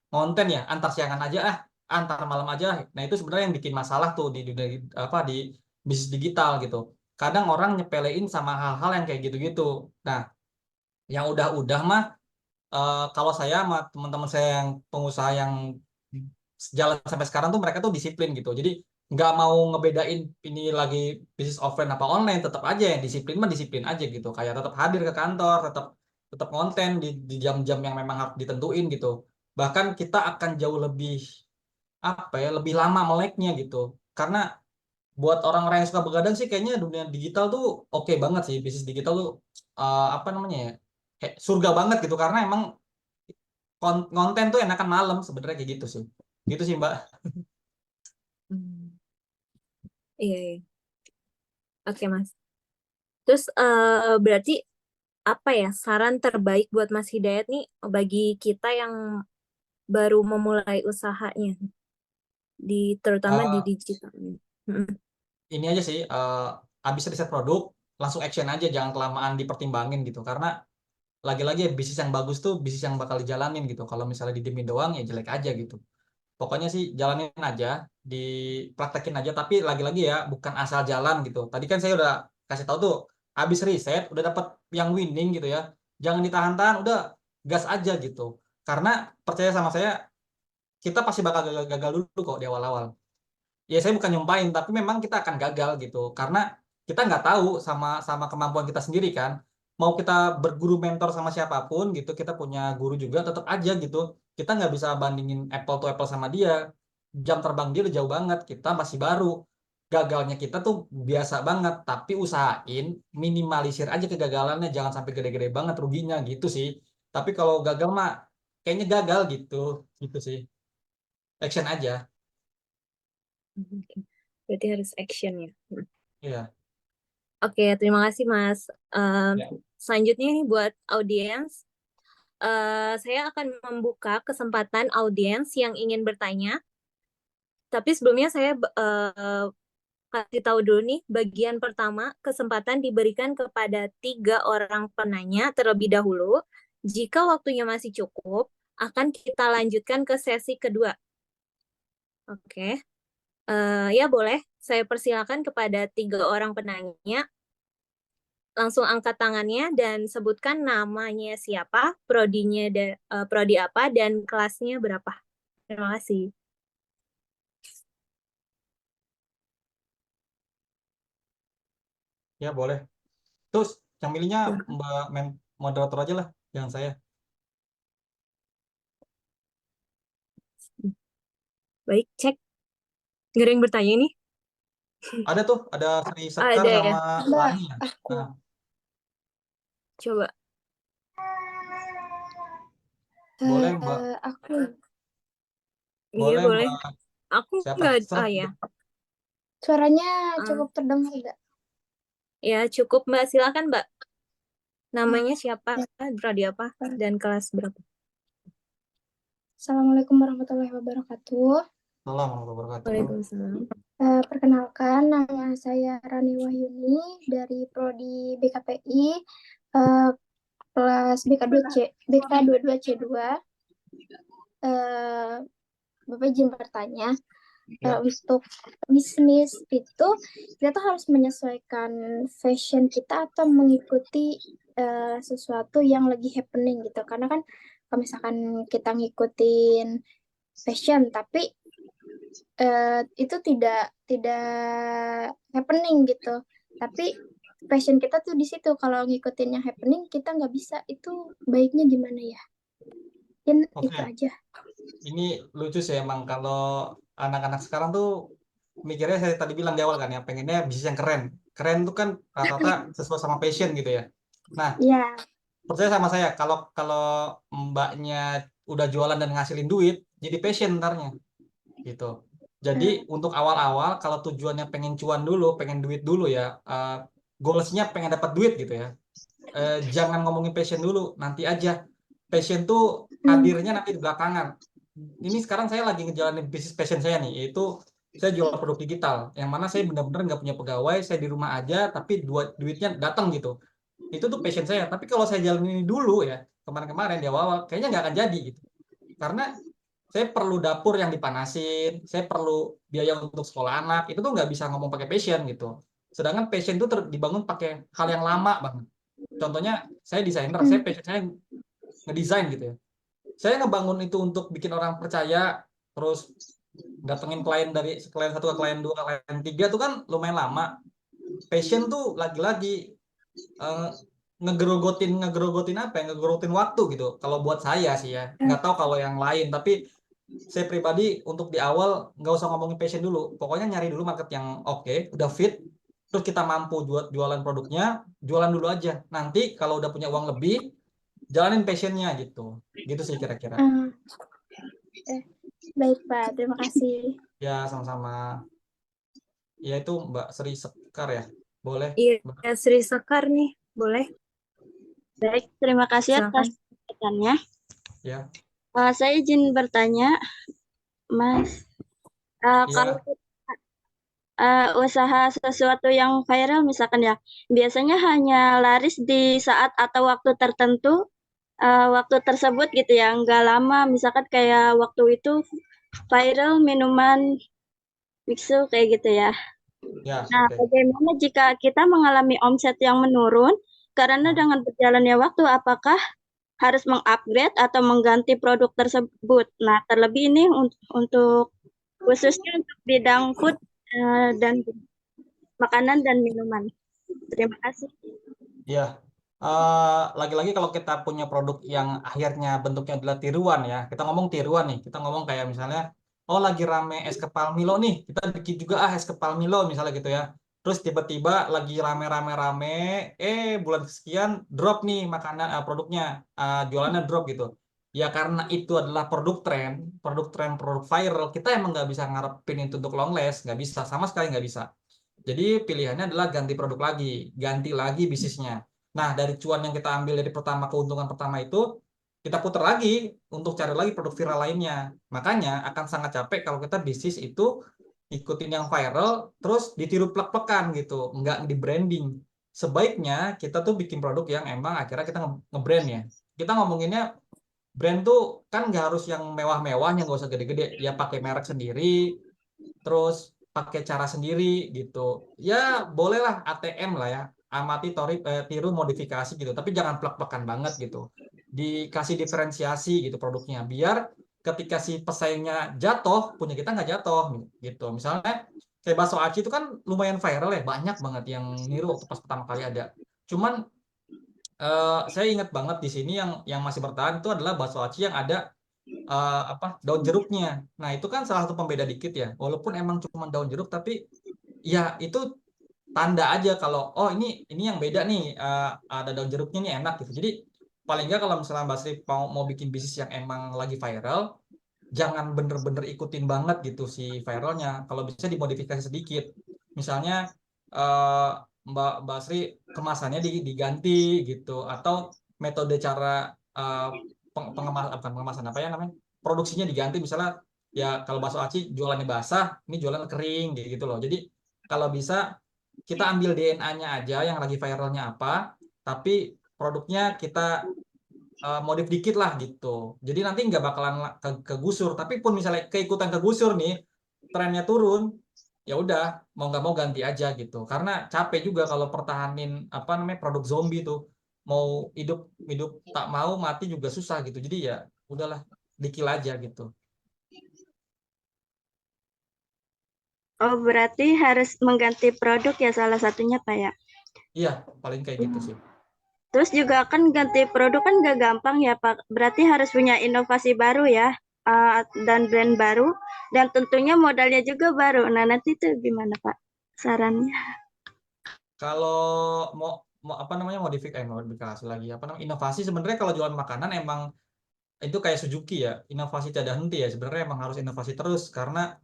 konten ya antar siangan aja, antar malam aja. Nah itu sebenarnya yang bikin masalah tuh di dunia di bisnis digital gitu. Kadang orang nyepelein sama hal-hal yang kayak gitu-gitu. Nah yang udah mah kalau saya sama teman-teman saya yang pengusaha yang jalan sampai sekarang tuh mereka tuh disiplin gitu. Jadi nggak mau ngebedain ini lagi bisnis offline apa online, tetap aja yang disiplin mah disiplin aja gitu, kayak tetap hadir ke kantor, tetap tetap konten di jam-jam yang memang harus ditentuin gitu. Bahkan kita akan jauh lebih apa ya, lebih lama meleknya gitu, karena buat orang-orang yang suka begadang sih kayaknya dunia digital tuh oke banget sih, bisnis digital tuh apa namanya ya, kayak surga banget gitu, karena emang konten tuh enakan malam sebenarnya, kayak gitu sih Mbak. Hmm. Iya, iya. Oke, Mas. Terus berarti apa ya saran terbaik buat Mas Hidayat nih bagi kita yang baru memulai usahanya terutama di Eh, digital. Mm-mm. ini aja sih, habis riset produk langsung action aja, jangan kelamaan dipertimbangin gitu, karena lagi-lagi bisnis yang bagus tuh bisnis yang bakal dijalanin gitu. Kalau misalnya didiemin doang ya jelek aja gitu. Pokoknya sih jalanin aja, dipraktekin aja, tapi lagi-lagi ya bukan asal jalan gitu. Tadi kan saya udah kasih tahu tuh, habis riset udah dapat yang winning gitu ya. Jangan ditahan-tahan, udah gas aja gitu. Karena percaya sama saya, kita pasti bakal gagal dulu kok di awal-awal. Ya saya bukan nyumpahin, tapi memang kita akan gagal gitu, karena kita nggak tahu sama sama kemampuan kita sendiri kan. Mau kita berguru mentor sama siapapun gitu, kita punya guru juga, tetap aja gitu kita nggak bisa bandingin apple to apple sama dia. Jam terbang dia udah jauh banget, kita masih baru. Gagalnya kita tuh biasa banget, tapi usahain minimalisir aja kegagalannya, jangan sampai gede-gede banget ruginya gitu sih. Tapi kalau gagal mah kayaknya gagal gitu, gitu sih. Action aja. Oke. Berarti harus action ya. Iya. Oke, terima kasih Mas. Ya. Selanjutnya nih buat audiens, saya akan membuka kesempatan audiens yang ingin bertanya. Tapi sebelumnya saya kasih tahu dulu nih, bagian pertama kesempatan diberikan kepada 3 orang penanya terlebih dahulu. Jika waktunya masih cukup, akan kita lanjutkan ke sesi kedua. Oke. Ya boleh, saya persilakan kepada 3 orang penanya. Langsung angkat tangannya dan sebutkan namanya siapa, prodi apa, dan kelasnya berapa. Terima kasih. Ya boleh. Terus yang milihnya Mbak moderator aja lah, jangan saya. Baik, cek. Nggak ada yang bertanya ini? Ada tuh, ada Sri Sekar Ada ya. sama Lani ya. Nah, Coba. boleh Mbak, Aku Iya, boleh boleh. Mbak Aku siapa? nggak, Serah. ya. suaranya Ah, cukup terdengar enggak? ya, cukup Mbak. Silakan Mbak. Namanya siapa, prodi apa, dan kelas berapa? Assalamualaikum warahmatullahi wabarakatuh. Salam warahmatullahi wabarakatuh. Waalaikumsalam. Perkenalkan, nama saya Rani Wahyuni dari Prodi BKPI, kelas BK22C2. Bapak izin bertanya, Ya. untuk bisnis itu kita tuh harus menyesuaikan fashion kita atau mengikuti sesuatu yang lagi happening gitu. Karena kan kalau misalkan kita ngikutin fashion tapi itu tidak happening gitu. Tapi fashion kita tuh di situ. Kalau ngikutin yang happening kita nggak bisa. Itu baiknya gimana ya? Dan Oke. itu aja. Ini lucu sih emang, kalau anak-anak sekarang tuh mikirnya, saya tadi bilang di awal kan ya, pengennya bisnis yang keren. Keren tuh kan rata-rata sesuai sama passion gitu ya. Nah, Ya, percaya sama saya, kalau kalau mbaknya udah jualan dan ngasilin duit, jadi passion ntarnya gitu. Jadi untuk awal-awal kalau tujuannya pengen cuan dulu, pengen duit dulu ya, goalsnya pengen dapat duit gitu ya, jangan ngomongin passion dulu, nanti aja. Passion tuh hadirnya nanti di belakangan. Ini sekarang saya lagi ngejalanin bisnis passion saya nih, yaitu saya jual produk digital, yang mana saya benar-benar nggak punya pegawai, saya di rumah aja, tapi duitnya datang gitu. Itu tuh passion saya. Tapi kalau saya jalanin ini dulu ya, kemarin-kemarin di awal, kayaknya nggak akan jadi gitu. Karena saya perlu dapur yang dipanasin, saya perlu biaya untuk sekolah anak, itu tuh nggak bisa ngomong pakai passion gitu. Sedangkan passion itu dibangun pakai hal yang lama banget. Contohnya, saya desainer, saya passion saya ngedesain gitu ya. Saya ngebangun itu untuk bikin orang percaya, terus datengin klien dari klien 1 ke klien 2 ke klien 3 tuh kan lumayan lama. Passion tuh lagi-lagi ngegerogotin waktu gitu. Kalau buat saya sih ya, nggak tahu kalau yang lain. Tapi saya pribadi untuk di awal nggak usah ngomongin passion dulu. Pokoknya nyari dulu market yang oke, udah fit. Terus kita mampu jualan produknya, jualan dulu aja. Nanti kalau udah punya uang lebih, jalanin passionnya gitu. Gitu sih kira-kira. Baik Pak, terima kasih. Ya, sama-sama. Ya itu Mbak Sri Sekar ya. Boleh. Iya, Mbak. Sri Sekar nih, boleh. Baik, terima kasih Silakan. atas pertanyaannya. Ya. Saya izin bertanya, Mas. Kalau usaha sesuatu yang viral misalkan ya, biasanya hanya laris di saat atau waktu tertentu, waktu tersebut gitu ya, nggak lama. Misalkan kayak waktu itu viral minuman Mixu kayak gitu ya. Ya, Nah, bagaimana jika kita mengalami omset yang menurun karena dengan berjalannya waktu, apakah harus mengupgrade atau mengganti produk tersebut? Nah, terlebih ini untuk khususnya untuk bidang food dan makanan dan minuman. Terima kasih. Iya. Lagi-lagi kalau kita punya produk yang akhirnya bentuknya adalah tiruan ya. Kita ngomong tiruan nih. Kita ngomong kayak misalnya, oh lagi rame es kepal Milo nih. Kita bikin juga es kepal Milo misalnya gitu ya. Terus tiba-tiba lagi rame-rame, bulan sekian drop nih makanan produknya, jualannya drop gitu. Ya karena itu adalah produk tren, produk viral. Kita emang nggak bisa ngarepin itu untuk long last, nggak bisa, sama sekali nggak bisa. Jadi pilihannya adalah ganti produk lagi, ganti lagi bisnisnya. Nah, dari cuan yang kita ambil dari keuntungan pertama itu, kita putar lagi untuk cari lagi produk viral lainnya. Makanya akan sangat capek kalau kita bisnis itu ikutin yang viral, terus ditiru plek-plekan gitu, nggak di branding. Sebaiknya kita tuh bikin produk yang emang akhirnya kita nge-brand ya. Kita ngomonginnya brand tuh kan nggak harus yang mewah-mewah, yang nggak usah gede-gede. Ya pakai merek sendiri, terus pakai cara sendiri gitu. Ya bolehlah ATM lah ya, amati tiru modifikasi gitu, tapi jangan plek-plekan banget gitu. Dikasih diferensiasi gitu produknya, biar ketika si pesaingnya jatuh, punya kita nggak jatuh gitu. Misalnya kayak bakso aci itu kan lumayan viral ya, banyak banget yang niru waktu pas pertama kali ada. Cuman saya ingat banget di sini yang masih bertahan itu adalah bakso aci yang ada daun jeruknya. Nah, itu kan salah satu pembeda dikit ya. Walaupun emang cuma daun jeruk, tapi ya itu tanda aja kalau oh ini yang beda nih, ada daun jeruknya nih enak gitu. Jadi paling nggak kalau misalnya Mbak Sri mau bikin bisnis yang emang lagi viral, jangan bener-bener ikutin banget gitu si viralnya. Kalau bisa dimodifikasi sedikit. Misalnya Mbak Sri kemasannya diganti gitu, atau metode cara pengemasan apa ya namanya, produksinya diganti. Misalnya ya kalau bakso aci jualannya basah, ini jualan kering gitu loh. Jadi kalau bisa kita ambil DNA-nya aja yang lagi viralnya apa, tapi produknya kita modif dikit lah gitu. Jadi nanti nggak bakalan kegusur. Tapi pun misalnya keikutan kegusur nih, trennya turun, ya udah mau nggak mau ganti aja gitu. Karena capek juga kalau pertahanin produk zombie tuh, mau hidup tak mau mati juga susah gitu. Jadi ya udahlah, dikil aja gitu. Oh, berarti harus mengganti produk ya salah satunya Pak ya? Iya, paling kayak gitu sih. Terus juga kan ganti produk kan gak gampang ya Pak. Berarti harus punya inovasi baru ya, dan brand baru, dan tentunya modalnya juga baru. Nah, nanti itu gimana Pak sarannya? Kalau mau modifikasi lagi inovasi, sebenarnya kalau jualan makanan emang itu kayak Suzuki ya, inovasi tiada henti ya. Sebenarnya emang harus inovasi terus, karena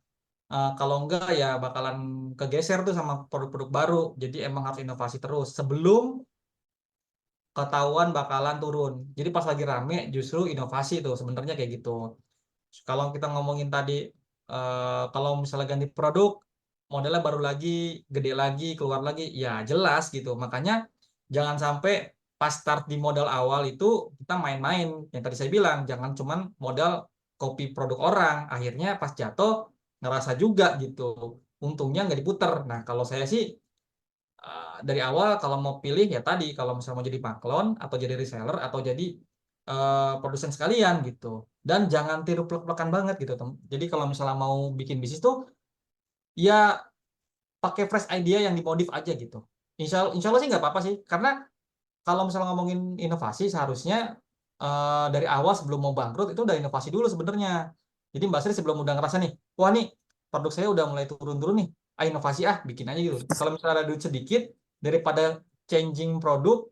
kalau enggak ya bakalan kegeser tuh sama produk-produk baru. Jadi emang harus inovasi terus sebelum ketahuan bakalan turun. Jadi pas lagi rame justru inovasi tuh sebenarnya kayak gitu. Kalau kita ngomongin tadi, kalau misalnya ganti produk, modelnya baru lagi, gede lagi, keluar lagi, ya jelas gitu. Makanya jangan sampai pas start di modal awal itu kita main-main. Yang tadi saya bilang, jangan cuman modal copy produk orang, akhirnya pas jatuh ngerasa juga gitu. Untungnya nggak diputer. Nah, kalau saya sih dari awal kalau mau pilih ya tadi, kalau misalnya mau jadi maklon atau jadi reseller atau jadi produsen sekalian gitu. Dan jangan tiru plek-plekan banget gitu, Jadi kalau misalnya mau bikin bisnis tuh ya pakai fresh idea yang dimodif aja gitu. Insya Allah sih nggak apa-apa sih, karena kalau misalnya ngomongin inovasi seharusnya dari awal sebelum mau bangkrut itu udah inovasi dulu sebenarnya. Jadi Mbak Sri sebelum udah ngerasa nih, wah nih produk saya udah mulai turun-turun nih, inovasi bikin aja gitu. Kalau misalnya ada duit sedikit daripada changing produk,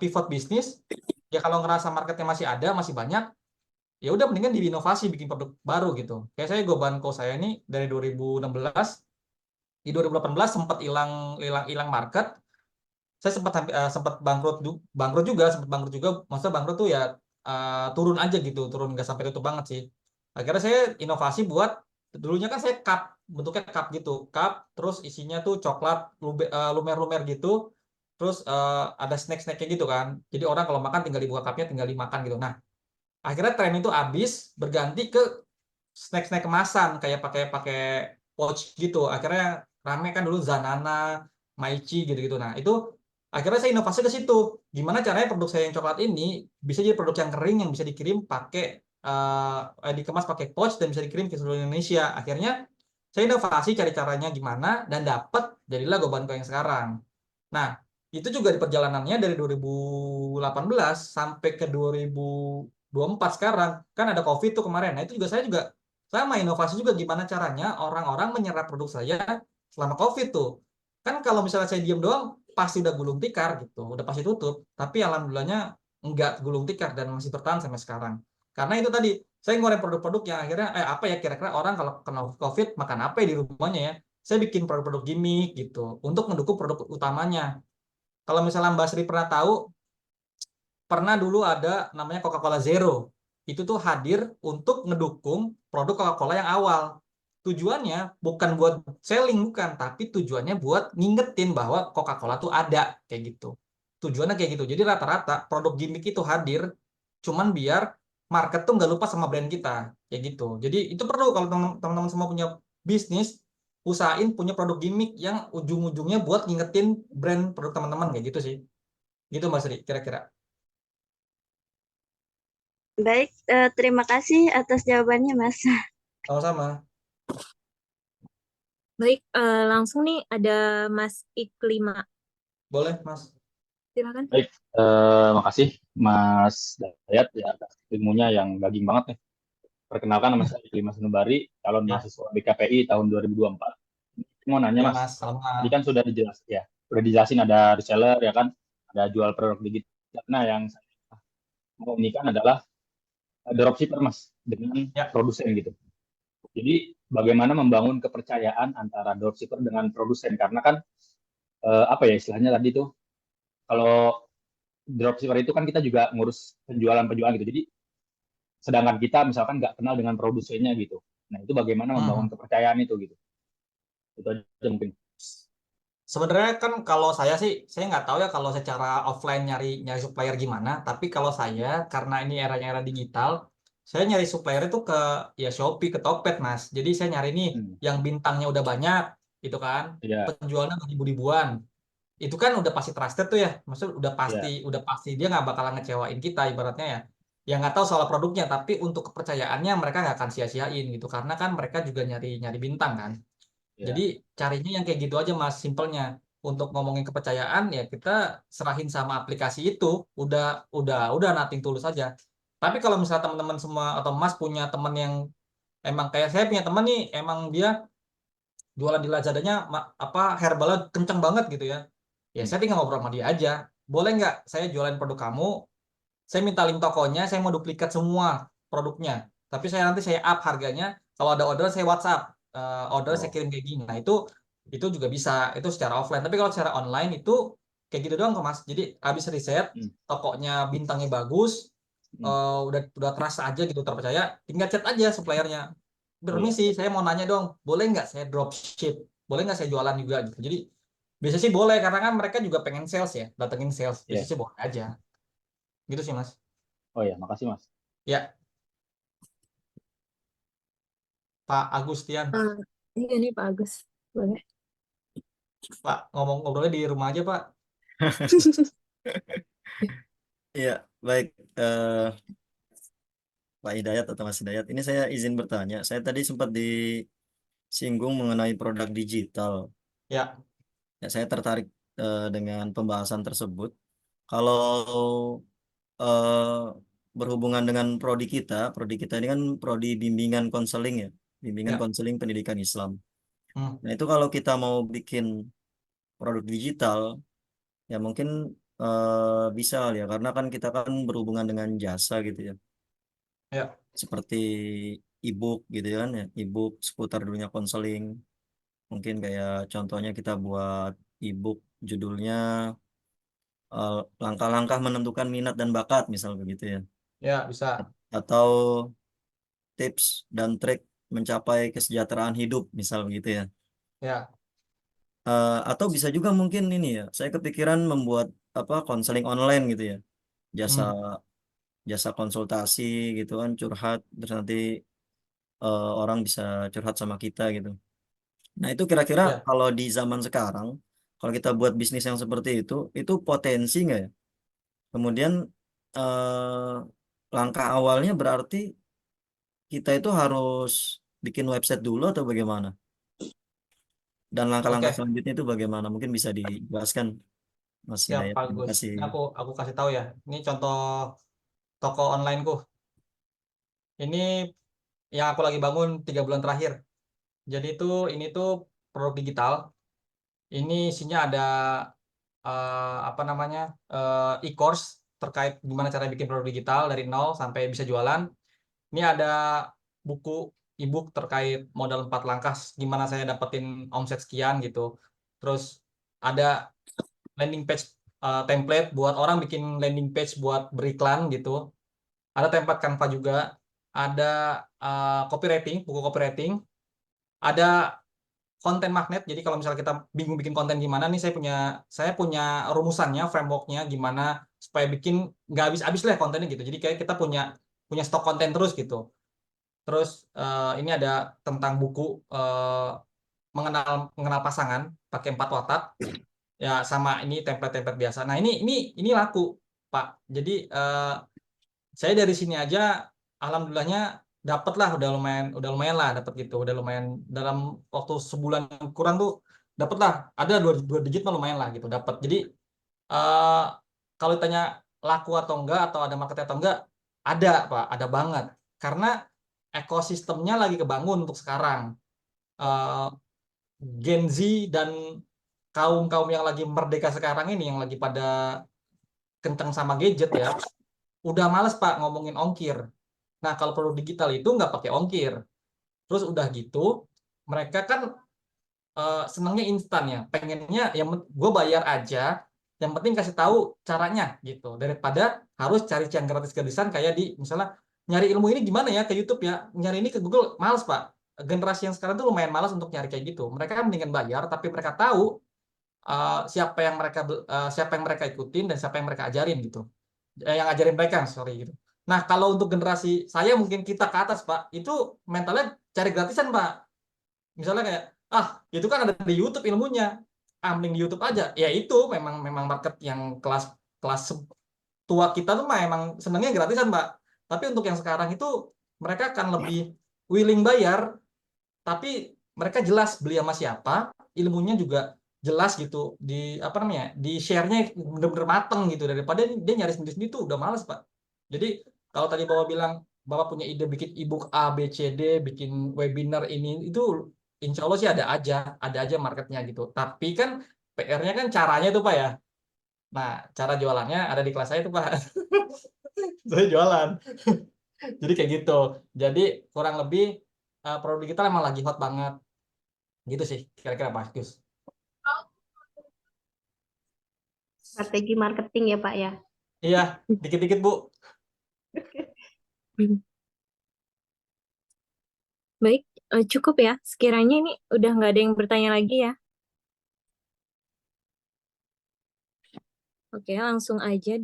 pivot bisnis, ya kalau ngerasa marketnya masih ada, masih banyak, ya udah mendingan diinovasi bikin produk baru gitu. Kayak saya Gobanco saya ini dari 2016, di 2018 sempat hilang market. Saya sempat bangkrut juga, maksudnya bangkrut tuh ya turun aja gitu, turun nggak sampai tutup banget sih. Akhirnya saya inovasi buat, dulunya kan saya cup, bentuknya cup gitu, cup terus isinya tuh coklat lumer-lumer gitu, terus ada snack-snacknya gitu kan, jadi orang kalau makan tinggal dibuka cupnya tinggal dimakan gitu. Nah akhirnya tren itu habis, berganti ke snack-snack kemasan kayak pakai pouch gitu. Akhirnya rame kan dulu Zanana, Maichi gitu-gitu. Nah itu akhirnya saya inovasi ke situ. Gimana caranya produk saya yang coklat ini bisa jadi produk yang kering yang bisa dikirim pakai dikemas pakai pouch dan bisa dikirim ke seluruh Indonesia. Akhirnya saya inovasi cari caranya gimana dan dapat jadilah Gobanco yang sekarang. Nah itu juga di perjalanannya dari 2018 sampai ke 2024 sekarang kan ada COVID tuh kemarin. Nah itu juga saya sama inovasi juga gimana caranya orang-orang menyerap produk saya selama COVID tuh. Kan kalau misalnya saya diem doang pasti udah gulung tikar gitu, udah pasti tutup. Tapi alhamdulillahnya enggak gulung tikar dan masih bertahan sampai sekarang. Karena itu tadi saya ngeluarin produk-produk yang akhirnya apa ya kira-kira orang kalau kena COVID makan apa ya di rumahnya ya. Saya bikin produk-produk gimmick gitu untuk mendukung produk utamanya. Kalau misalnya Mbak Sri pernah tahu, pernah dulu ada namanya Coca-Cola Zero. Itu tuh hadir untuk ngedukung produk Coca-Cola yang awal. Tujuannya bukan buat selling, bukan, tapi tujuannya buat ngingetin bahwa Coca-Cola tuh ada, kayak gitu. Tujuannya kayak gitu. Jadi rata-rata produk gimmick itu hadir cuman biar market tuh nggak lupa sama brand kita, kayak gitu. Jadi itu perlu kalau teman-teman semua punya bisnis, usahain punya produk gimmick yang ujung-ujungnya buat ngingetin brand produk teman-teman, kayak gitu sih. Gitu Mas Sri, kira-kira. Baik, terima kasih atas jawabannya, Mas. Sama-sama. Baik, langsung nih ada Mas Iklima. Boleh, Mas. Silakan. Baik, makasih Mas Dayat ya atas ilmunya yang daging banget nih. Perkenalkan nama saya Iklima Sanubari, calon mahasiswa BKPI tahun 2024. Mau nanya Ya, Mas, Mas, selamat. tadi kan sudah dijelasin ada reseller ya kan, ada jual produk digital. Nah, yang saya mau ini kan adalah dropshipper Mas dengan produsen gitu. Jadi bagaimana membangun kepercayaan antara dropshipper dengan produsen, karena kan apa ya istilahnya tadi tuh, kalau dropshipper itu kan kita juga ngurus penjualan gitu. Jadi sedangkan kita misalkan nggak kenal dengan produsennya gitu. Nah itu bagaimana membangun kepercayaan itu gitu. Itu aja mungkin. Sebenarnya kan kalau saya sih, saya nggak tahu ya kalau secara offline nyari supplier gimana. Tapi kalau saya, karena ini era digital, saya nyari supplier itu ke ya Shopee, ke Tokped, Mas. Jadi saya nyari nih yang bintangnya udah banyak, gitu kan. Penjualnya ribu-ribuan. Itu kan udah pasti trusted tuh ya. Maksudnya udah pasti dia nggak bakalan ngecewain kita ibaratnya ya. Ya nggak tahu soal produknya, tapi untuk kepercayaannya mereka nggak akan sia-siain gitu. Karena kan mereka juga nyari bintang kan. Jadi carinya yang kayak gitu aja Mas, simpelnya. Untuk ngomongin kepercayaan ya kita serahin sama aplikasi itu, udah nothing tulus aja. Tapi kalau misalnya teman-teman semua atau Mas punya teman yang emang kayak saya punya teman nih, emang dia jualan di Lazadanya herbalnya kenceng banget gitu ya. Ya saya tinggal ngobrol sama dia aja. Boleh nggak saya jualan produk kamu? Saya minta link tokonya, saya mau duplikat semua produknya. Tapi nanti saya up harganya. Kalau ada order saya WhatsApp. Order saya kirim kayak gini. Nah itu juga bisa. Itu secara offline. Tapi kalau secara online itu kayak gitu doang kok Mas. Jadi habis riset, tokonya bintangnya bagus, udah trust aja gitu, terpercaya. Tinggal chat aja suppliernya. Permisi, saya mau nanya dong, boleh nggak saya dropship? Boleh nggak saya jualan juga gitu. Jadi biasanya sih boleh karena kan mereka juga pengen sales ya, datengin sales. Biasanya sih boleh aja. Gitu sih Mas. Oh ya, makasih Mas. Ya. Pak Agustian. Iya nih Pak Agus. Boleh. Pak, ngobrolnya di rumah aja Pak. Iya, Baik, Pak Hidayat atau Mas Hidayat, ini saya izin bertanya. Saya tadi sempat disinggung mengenai produk digital. Ya, Ya, saya tertarik dengan pembahasan tersebut. Kalau eh, berhubungan dengan prodi kita ini kan prodi bimbingan konseling ya, bimbingan ya. konseling pendidikan Islam. Hmm. Nah, itu kalau kita mau bikin produk digital, ya mungkin bisa ya, karena kan kita kan berhubungan dengan jasa gitu ya, Ya, seperti e-book gitu kan ya, e-book seputar dunia konseling. Mungkin kayak contohnya kita buat e-book judulnya langkah-langkah menentukan minat dan bakat, misal begitu ya. ya bisa. Atau tips dan trik mencapai kesejahteraan hidup, misal begitu ya. Ya, Atau bisa juga mungkin ini ya, saya kepikiran membuat apa konseling online gitu ya, jasa hmm. jasa konsultasi gitu kan, curhat terus nanti orang bisa curhat sama kita gitu. Nah itu kira-kira Ya. kalau di zaman sekarang, kalau kita buat bisnis yang seperti itu potensi nggak ya? Kemudian langkah awalnya berarti kita itu harus bikin website dulu atau bagaimana? Dan langkah-langkah Oke, selanjutnya itu bagaimana? Mungkin bisa dijelaskan, Mas siap, Hidayat. Terima bagus. kasih. Ini aku kasih tahu ya. Ini contoh toko onlineku. Ini yang aku lagi bangun 3 bulan terakhir. Jadi ini tuh produk digital. Ini isinya ada apa namanya e-course terkait gimana cara bikin produk digital dari nol sampai bisa jualan. Ini ada buku e-book terkait modal 4 langkah gimana saya dapetin omset sekian gitu. Terus ada landing page template buat orang bikin landing page buat beriklan gitu. Ada template Canva juga. Ada copywriting, buku copywriting. Ada konten magnet. Jadi kalau misalnya kita bingung bikin konten gimana nih, saya punya rumusannya, frameworknya gimana supaya bikin nggak habis-habis lah kontennya gitu. Jadi kayak kita punya stok konten terus gitu. Terus ini ada tentang buku mengenal pasangan pakai 4 watak. Ya sama ini template-template biasa. Nah ini laku Pak. Jadi saya dari sini aja alhamdulillahnya dapat lah, udah lumayan lah dapat gitu, udah lumayan dalam waktu sebulan kurang tuh dapat lah, ada dua digit mah lumayan lah gitu dapat. Jadi eh, kalau ditanya laku atau enggak atau ada market atau enggak, ada Pak, ada banget karena ekosistemnya lagi kebangun untuk sekarang. Eh, Gen Z dan kaum yang lagi merdeka sekarang ini yang lagi pada kenceng sama gadget ya, udah males Pak ngomongin ongkir. Nah, kalau produk digital itu nggak pakai ongkir. Terus udah gitu, mereka kan senangnya instan ya. Pengennya yang gue bayar aja, yang penting kasih tahu caranya gitu. Daripada harus cari yang gratis-gratisan kayak di misalnya nyari ilmu ini gimana ya ke YouTube ya, nyari ini ke Google, males Pak. Generasi yang sekarang tuh lumayan malas untuk nyari kayak gitu. Mereka mendingan bayar, tapi mereka tahu siapa yang mereka ikutin dan siapa yang mereka ajarin gitu. Yang ajarin mereka, sorry gitu. Nah, kalau untuk generasi saya mungkin kita ke atas, Pak, itu mentalnya cari gratisan, Pak. Misalnya kayak, itu kan ada di YouTube ilmunya. Mending di YouTube aja. Ya itu memang market yang kelas kelas tua kita tuh emang senangnya gratisan, Pak. Tapi untuk yang sekarang itu mereka akan lebih willing bayar, tapi mereka jelas beli sama siapa, ilmunya juga jelas gitu, di apa namanya, di share-nya bener-bener mateng gitu, daripada dia nyari sendiri-sendiri tuh udah males Pak. Jadi kalau tadi Bapak bilang Bapak punya ide bikin e-book A, B, C, D, bikin webinar ini, itu insya Allah sih ada aja marketnya gitu. Tapi kan PR-nya kan caranya tuh Pak ya. Nah, cara jualannya ada di kelas saya tuh Pak. Saya jualan. Jadi kayak gitu. Jadi kurang lebih produk digital emang lagi hot banget. Gitu sih, kira-kira Pak Gus. Strategi marketing ya Pak ya. Iya, dikit-dikit Bu. Baik, cukup ya. Sekiranya ini udah nggak ada yang bertanya lagi ya. Oke, langsung aja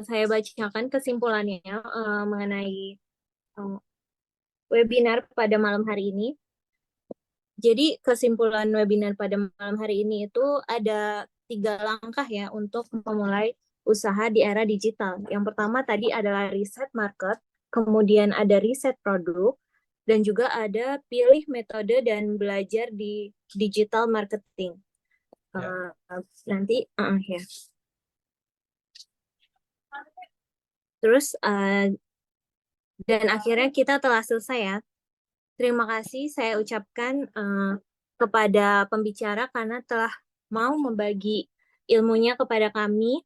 saya bacakan kesimpulannya mengenai webinar pada malam hari ini. Jadi kesimpulan webinar pada malam hari ini itu ada 3 langkah ya untuk memulai usaha di era digital. Yang pertama tadi adalah riset market, kemudian ada riset produk, dan juga ada pilih metode dan belajar di digital marketing. Nanti, ya. Terus, dan akhirnya kita telah selesai ya. Terima kasih saya ucapkan kepada pembicara karena telah mau membagi ilmunya kepada kami.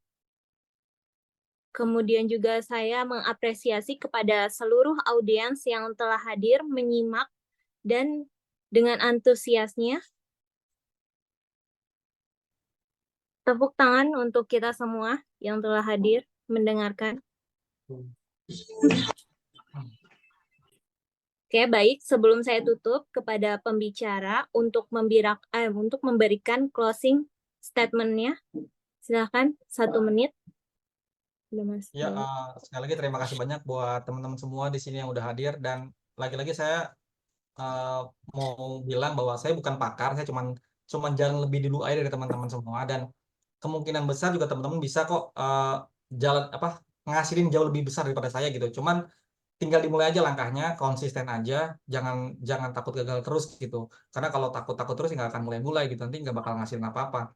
Kemudian juga saya mengapresiasi kepada seluruh audiens yang telah hadir, menyimak, dan dengan antusiasnya. Tepuk tangan untuk kita semua yang telah hadir, mendengarkan. Oke, baik. Sebelum saya tutup, kepada pembicara untuk memberikan closing statement-nya. Silakan, 1 menit. Ya, sekali lagi terima kasih banyak buat teman-teman semua di sini yang udah hadir, dan lagi-lagi saya mau bilang bahwa saya bukan pakar, saya cuman jalan lebih dulu aja dari teman-teman semua, dan kemungkinan besar juga teman-teman bisa kok ngasilin jauh lebih besar daripada saya gitu. Cuman tinggal dimulai aja langkahnya, konsisten aja, jangan takut gagal terus gitu. Karena kalau takut terus nggak akan mulai gitu, nanti nggak bakal ngasilin apa-apa.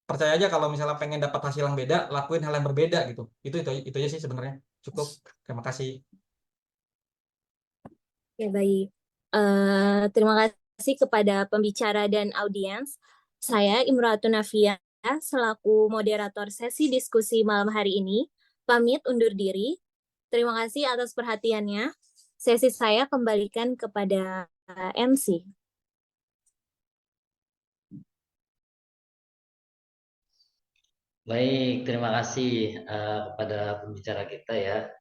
Percaya aja kalau misalnya pengen dapat hasil yang beda, lakuin hal yang berbeda gitu. Itu aja sih sebenarnya. Cukup. Terima kasih. Ya, baik. Terima kasih kepada pembicara dan audiens. Saya Imratun Nafia, selaku moderator sesi diskusi malam hari ini, pamit undur diri. Terima kasih atas perhatiannya. Sesi saya kembalikan kepada MC. Baik, terima kasih kepada pembicara kita ya,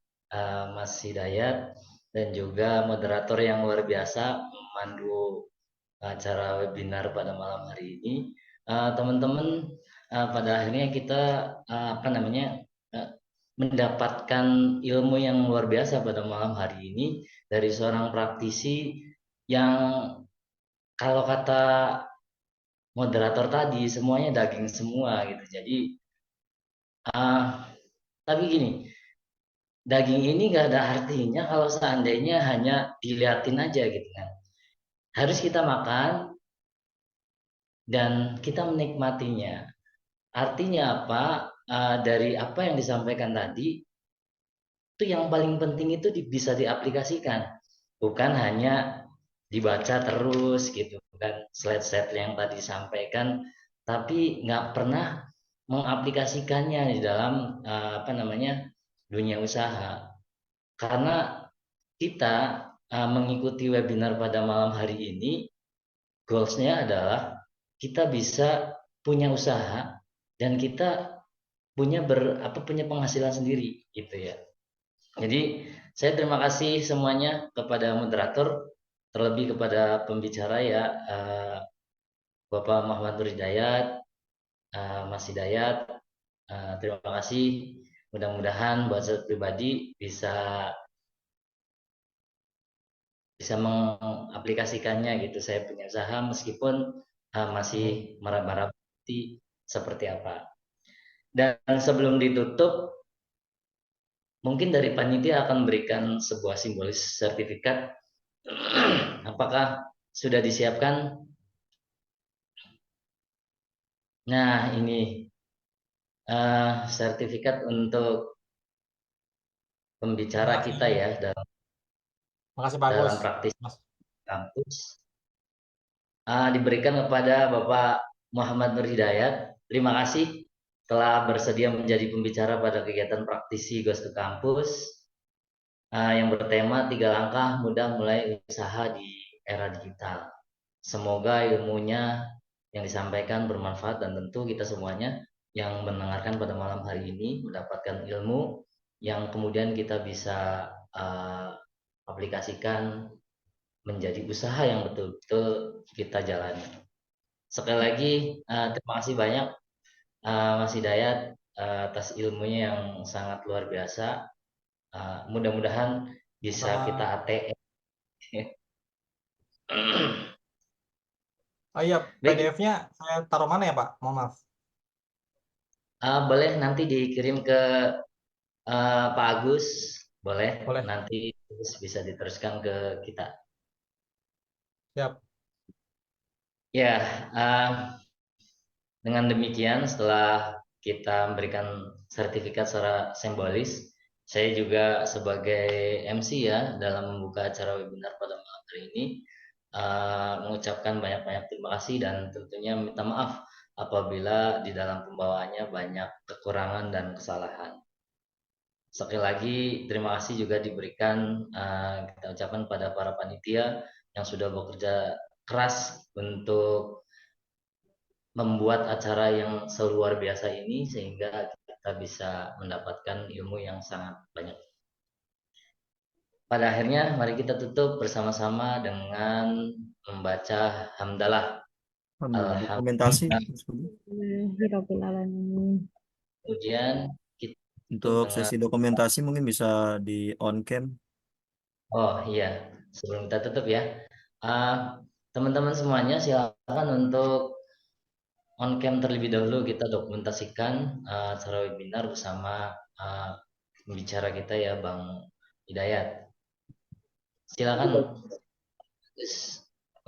Mas Hidayat, dan juga moderator yang luar biasa memandu acara webinar pada malam hari ini. Teman-teman, pada akhirnya kita mendapatkan ilmu yang luar biasa pada malam hari ini dari seorang praktisi yang kalau kata moderator tadi semuanya daging semua gitu. Jadi tapi gini, daging ini gak ada artinya kalau seandainya hanya diliatin aja gitu kan. Harus kita makan dan kita menikmatinya. Artinya apa? Dari apa yang disampaikan tadi, itu yang paling penting itu bisa diaplikasikan. Bukan hanya dibaca terus gitu kan, slide-slide yang tadi disampaikan, tapi nggak pernah mengaplikasikannya di dalam dunia usaha. Karena kita mengikuti webinar pada malam hari ini, goals-nya adalah kita bisa punya usaha dan kita punya penghasilan sendiri gitu ya. Jadi saya terima kasih semuanya kepada moderator, terlebih kepada pembicara ya, Bapak Muhammad Nur Hidayat, Mas Hidayat. Terima kasih. Mudah-mudahan buat saya pribadi bisa mengaplikasikannya gitu. Saya punya usaha meskipun masih meraba-raba seperti apa. Dan sebelum ditutup, mungkin dari panitia akan memberikan sebuah simbolis sertifikat. Apakah sudah disiapkan? Nah, ini sertifikat untuk pembicara kita ya dalam praktis kampus. Diberikan kepada Bapak Muhammad Nur Hidayat. Terima kasih telah bersedia menjadi pembicara pada kegiatan praktisi Ghost to Campus yang bertema 3 langkah mudah mulai usaha di era digital. Semoga ilmunya yang disampaikan bermanfaat dan tentu kita semuanya yang mendengarkan pada malam hari ini mendapatkan ilmu yang kemudian kita bisa aplikasikan menjadi usaha yang betul-betul kita jalani. Sekali lagi terima kasih banyak Mas Hidayat atas ilmunya yang sangat luar biasa. Mudah-mudahan bisa kita ATM. Oh iya, PDF-nya saya taruh mana ya Pak? Mohon maaf. Boleh nanti dikirim ke Pak Agus, boleh. Boleh. Nanti terus bisa diteruskan ke kita. Siap. Ya, dengan demikian setelah kita memberikan sertifikat secara simbolis, saya juga sebagai MC ya dalam membuka acara webinar pada malam hari ini mengucapkan banyak-banyak terima kasih dan tentunya minta maaf apabila di dalam pembawaannya banyak kekurangan dan kesalahan. Sekali lagi terima kasih juga diberikan kita ucapkan pada para panitia yang sudah bekerja keras untuk membuat acara yang seluar biasa ini sehingga kita bisa mendapatkan ilmu yang sangat banyak. Pada akhirnya mari kita tutup bersama-sama dengan membaca hamdalah. Dokumentasi. Kemudian untuk sesi dokumentasi mungkin bisa di on cam. Oh iya, sebelum kita tutup ya, teman-teman semuanya silakan untuk on cam terlebih dahulu, kita dokumentasikan acara webinar bersama pembicara kita ya Bang Hidayat. Silakan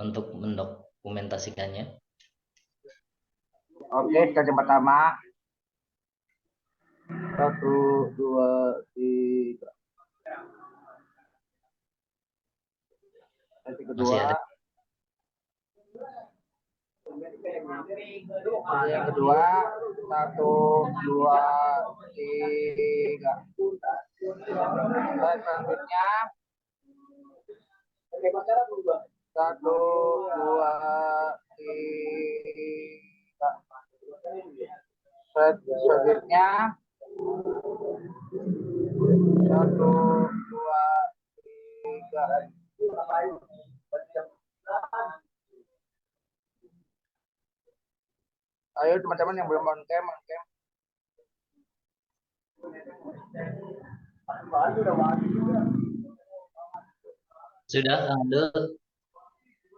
untuk mendokumentasikannya. Oke, sesi pertama. 1, 2, 3. Sesi kedua. Yang kedua, 1, 2, 3. Dan selanjutnya 1, 2, 3. Selanjutnya 1, 2, 3. Ayo teman-teman yang belum on cam, on cam. Sudah, Abdul?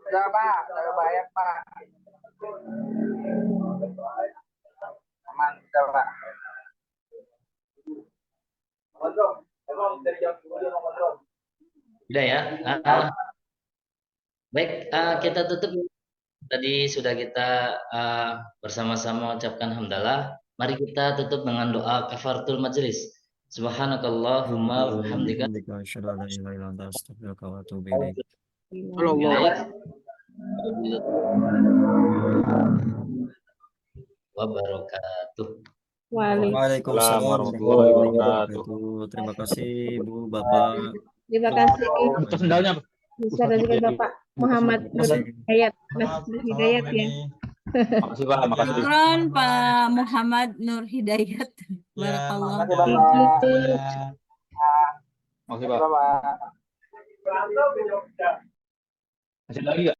Sudah Pak, sudah banyak Pak. Aman, sudah Pak. Sudah ya. Baik, kita tutup. Tadi sudah kita bersama-sama ucapkan hamdalah. Mari kita tutup dengan doa kafaratul majelis. Subhanakallahumma wa bihamdika asyhadu an la ilaha illa anta astaghfiruka wa atubu ilaik. Wabarakatuh. Waalaikumsalam warahmatullahi wabarakatuh. Terima kasih Bu, Bapak. Terima kasih. Buka sendalnya. Bisa dan juga Bapak Muhammad Nur Hidayat, Mas Nur Hidayat ya. Makasih Pak, makasih. Syukron Pak Muhammad Nur Hidayat. Barakallah. Makasih Pak. Masih lagi nggak?